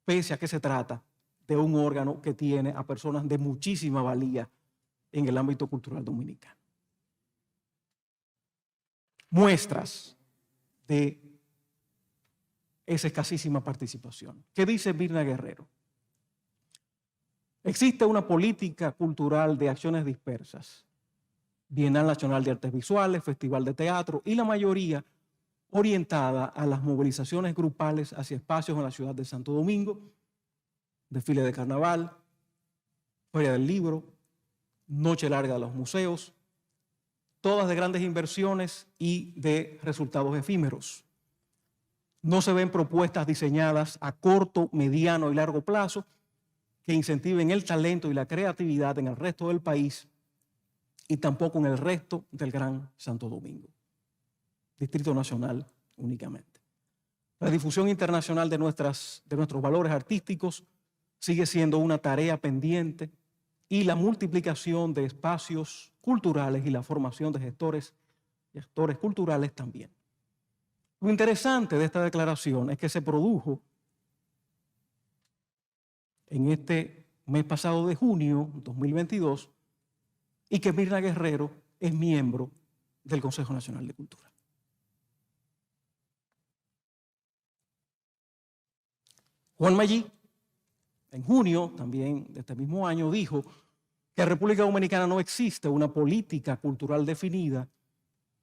pese a que se trata de un órgano que tiene a personas de muchísima valía en el ámbito cultural dominicano. Muestras de esa escasísima participación. ¿Qué dice Mirna Guerrero? Existe una política cultural de acciones dispersas, Bienal Nacional de Artes Visuales, Festival de Teatro, y la mayoría orientada a las movilizaciones grupales hacia espacios en la ciudad de Santo Domingo, desfile de carnaval, feria del libro, noche larga de los museos, todas de grandes inversiones y de resultados efímeros. No se ven propuestas diseñadas a corto, mediano y largo plazo que incentiven el talento y la creatividad en el resto del país y tampoco en el resto del Gran Santo Domingo, Distrito Nacional únicamente. La difusión internacional de nuestros valores artísticos sigue siendo una tarea pendiente y la multiplicación de espacios culturales y la formación de gestores y actores culturales también. Lo interesante de esta declaración es que se produjo en este mes pasado de junio 2022 y que Mirna Guerrero es miembro del Consejo Nacional de Cultura. Juan Maggi, en junio también de este mismo año, dijo que en República Dominicana no existe una política cultural definida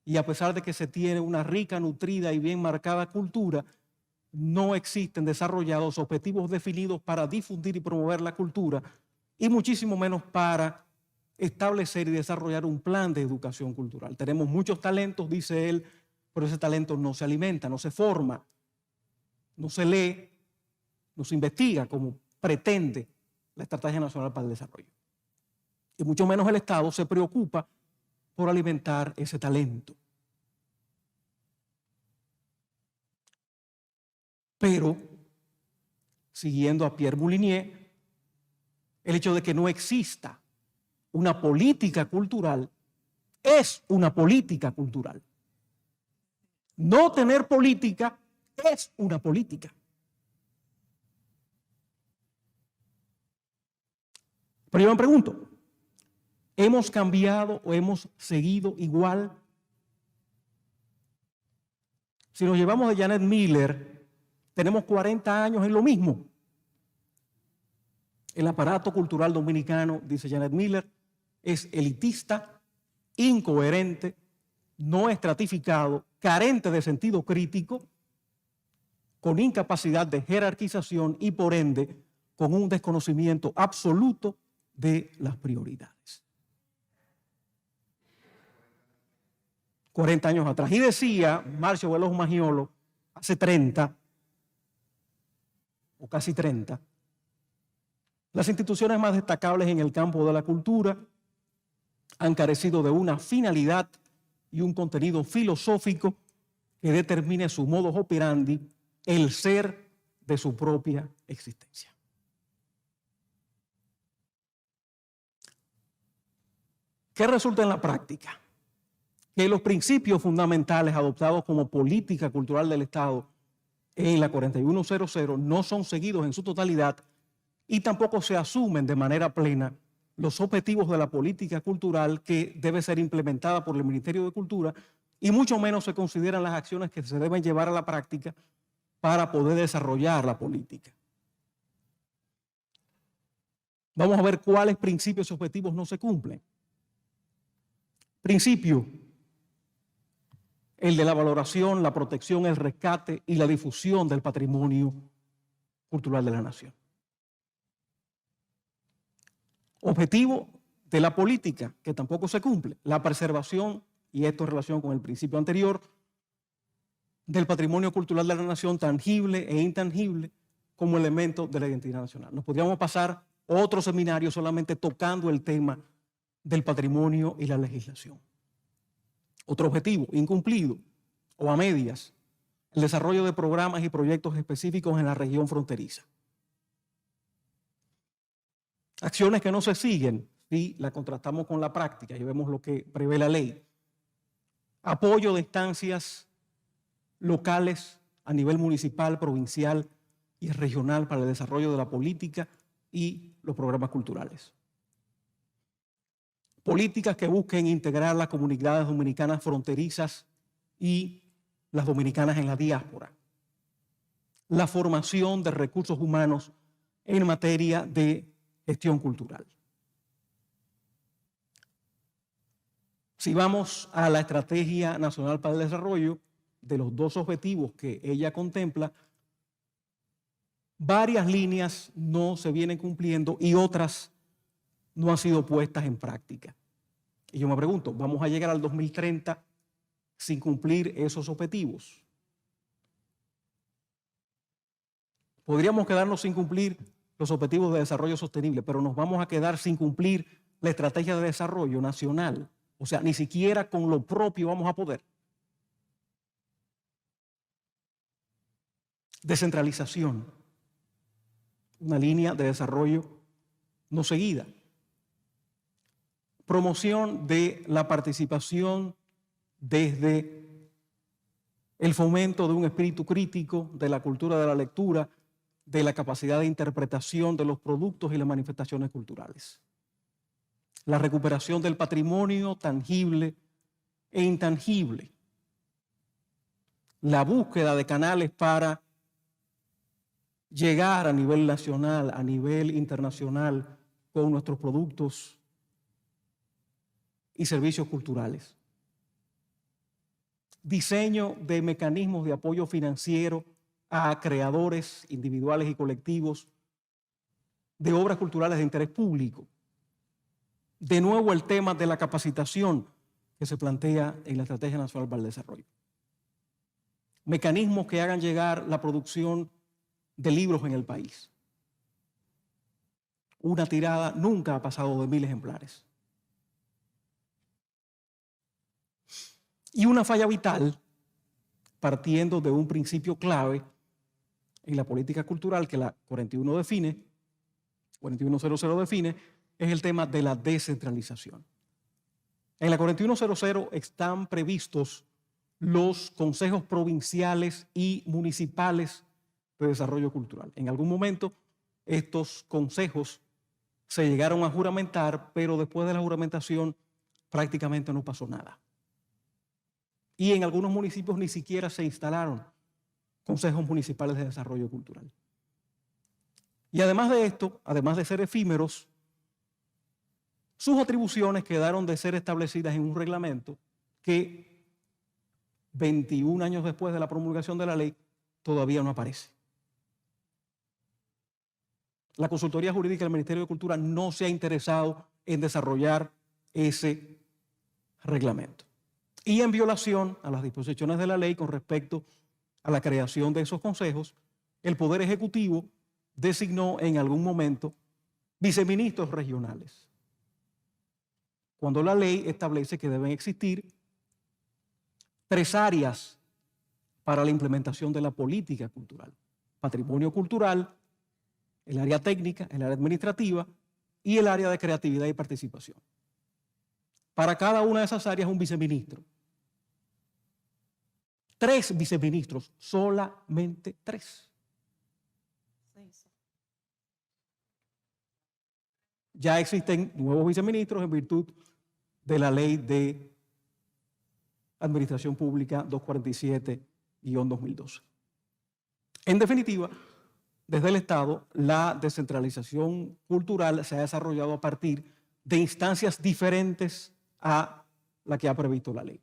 y a pesar de que se tiene una rica, nutrida y bien marcada cultura, no existen desarrollados objetivos definidos para difundir y promover la cultura y muchísimo menos para establecer y desarrollar un plan de educación cultural. Tenemos muchos talentos, dice él, pero ese talento no se alimenta, no se forma, no se lee, no se investiga como pretende la Estrategia Nacional para el Desarrollo. Y mucho menos el Estado se preocupa por alimentar ese talento. Pero, siguiendo a Pierre Moulinier, el hecho de que no exista una política cultural es una política cultural. No tener política es una política. Pero yo me pregunto, ¿hemos cambiado o hemos seguido igual? Si nos llevamos de Janet Miller, tenemos 40 años en lo mismo. El aparato cultural dominicano, dice Janet Miller, es elitista, incoherente, no estratificado, carente de sentido crítico, con incapacidad de jerarquización y por ende con un desconocimiento absoluto de las prioridades. 40 años atrás. Y decía Marcio Veloz Maggiolo, hace 30, o casi 30, las instituciones más destacables en el campo de la cultura han carecido de una finalidad y un contenido filosófico que determine su modus operandi, el ser de su propia existencia. ¿Qué resulta en la práctica? Que los principios fundamentales adoptados como política cultural del Estado en la 4100 no son seguidos en su totalidad y tampoco se asumen de manera plena los objetivos de la política cultural que debe ser implementada por el Ministerio de Cultura, y mucho menos se consideran las acciones que se deben llevar a la práctica para poder desarrollar la política. Vamos a ver cuáles principios y objetivos no se cumplen. Principio: el de la valoración, la protección, el rescate y la difusión del patrimonio cultural de la nación. Objetivo de la política, que tampoco se cumple: la preservación, y esto en relación con el principio anterior, del patrimonio cultural de la nación, tangible e intangible, como elemento de la identidad nacional. Nos podríamos pasar otro seminario solamente tocando el tema del patrimonio y la legislación. Otro objetivo incumplido o a medias: el desarrollo de programas y proyectos específicos en la región fronteriza. Acciones que no se siguen si la contrastamos con la práctica y vemos lo que prevé la ley. Apoyo de instancias locales a nivel municipal, provincial y regional para el desarrollo de la política y los programas culturales. Políticas que busquen integrar las comunidades dominicanas fronterizas y las dominicanas en la diáspora. La formación de recursos humanos en materia de gestión cultural. Si vamos a la Estrategia Nacional para el Desarrollo, de los dos objetivos que ella contempla, varias líneas no se vienen cumpliendo y otras no han sido puestas en práctica. Y yo me pregunto, ¿vamos a llegar al 2030 sin cumplir esos objetivos? Podríamos quedarnos sin cumplir los objetivos de desarrollo sostenible, pero nos vamos a quedar sin cumplir la estrategia de desarrollo nacional. O sea, ni siquiera con lo propio vamos a poder. Descentralización, una línea de desarrollo no seguida. Promoción de la participación desde el fomento de un espíritu crítico, de la cultura de la lectura, de la capacidad de interpretación de los productos y las manifestaciones culturales. La recuperación del patrimonio tangible e intangible. La búsqueda de canales para llegar a nivel nacional, a nivel internacional, con nuestros productos y servicios culturales. Diseño de mecanismos de apoyo financiero a creadores individuales y colectivos de obras culturales de interés público. De nuevo, el tema de la capacitación que se plantea en la Estrategia Nacional para el Desarrollo. Mecanismos que hagan llegar la producción de libros en el país. Una tirada nunca ha pasado de 1000 ejemplares. Y una falla vital, partiendo de un principio clave en la política cultural que la 4100 define, es el tema de la descentralización. En la 4100 están previstos los consejos provinciales y municipales de desarrollo cultural. En algún momento estos consejos se llegaron a juramentar, pero después de la juramentación prácticamente no pasó nada. Y en algunos municipios ni siquiera se instalaron consejos municipales de desarrollo cultural. Y además de esto, además de ser efímeros, sus atribuciones quedaron de ser establecidas en un reglamento que 21 años después de la promulgación de la ley todavía no aparece. la consultoría jurídica del Ministerio de Cultura no se ha interesado en desarrollar ese reglamento. Y en violación a las disposiciones de la ley con respecto a la creación de esos consejos, el Poder Ejecutivo designó en algún momento viceministros regionales, cuando la ley establece que deben existir 3 áreas para la implementación de la política cultural: patrimonio cultural, el área técnica, el área administrativa y el área de creatividad y participación. Para cada una de esas áreas un viceministro. 3 viceministros, solamente 3. Ya existen nuevos viceministros en virtud de la Ley de Administración Pública 247-2012. En definitiva, desde el Estado, la descentralización cultural se ha desarrollado a partir de instancias diferentes a la que ha previsto la ley.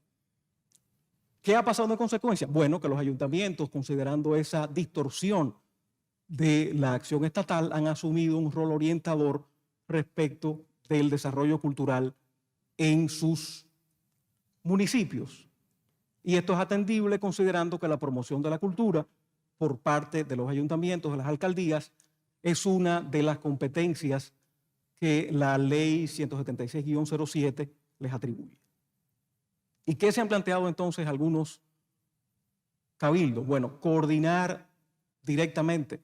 ¿Qué ha pasado en consecuencia? Bueno, que los ayuntamientos, considerando esa distorsión de la acción estatal, han asumido un rol orientador respecto del desarrollo cultural en sus municipios. Y esto es atendible considerando que la promoción de la cultura por parte de los ayuntamientos, de las alcaldías, es una de las competencias que la ley 176-07 les atribuye. ¿Y qué se han planteado entonces algunos cabildos? Bueno, coordinar directamente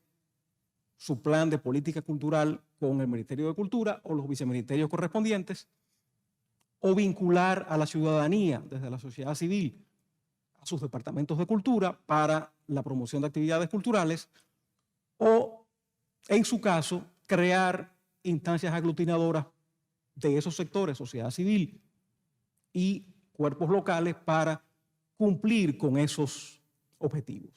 su plan de política cultural con el Ministerio de Cultura o los viceministerios correspondientes, o vincular a la ciudadanía desde la sociedad civil a sus departamentos de cultura para la promoción de actividades culturales, o, en su caso, crear instancias aglutinadoras de esos sectores, sociedad civil y cuerpos locales, para cumplir con esos objetivos.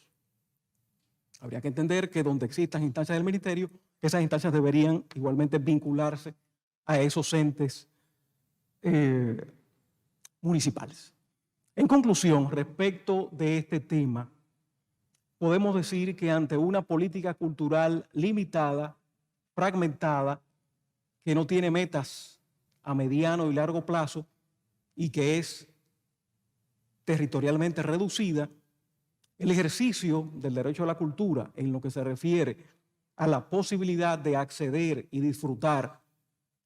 Habría que entender que donde existan instancias del ministerio, esas instancias deberían igualmente vincularse a esos entes municipales. En conclusión, respecto de este tema, podemos decir que ante una política cultural limitada, fragmentada, que no tiene metas a mediano y largo plazo y que es territorialmente reducida, el ejercicio del derecho a la cultura en lo que se refiere a la posibilidad de acceder y disfrutar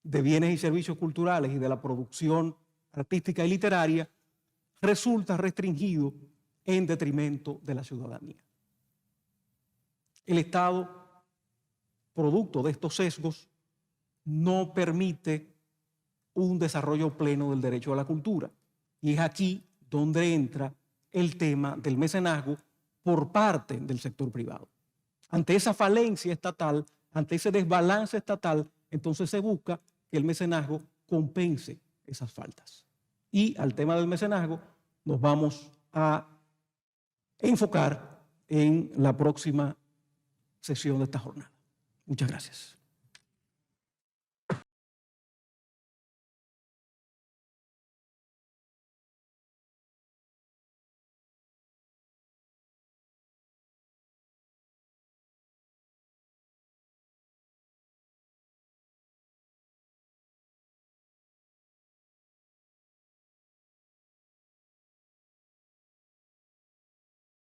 de bienes y servicios culturales y de la producción artística y literaria resulta restringido en detrimento de la ciudadanía. El Estado, producto de estos sesgos, no permite un desarrollo pleno del derecho a la cultura. Y es aquí donde entra el tema del mecenazgo por parte del sector privado. Ante esa falencia estatal, ante ese desbalance estatal, entonces se busca que el mecenazgo compense esas faltas. Y al tema del mecenazgo nos vamos a enfocar en la próxima sesión de esta jornada. Muchas gracias.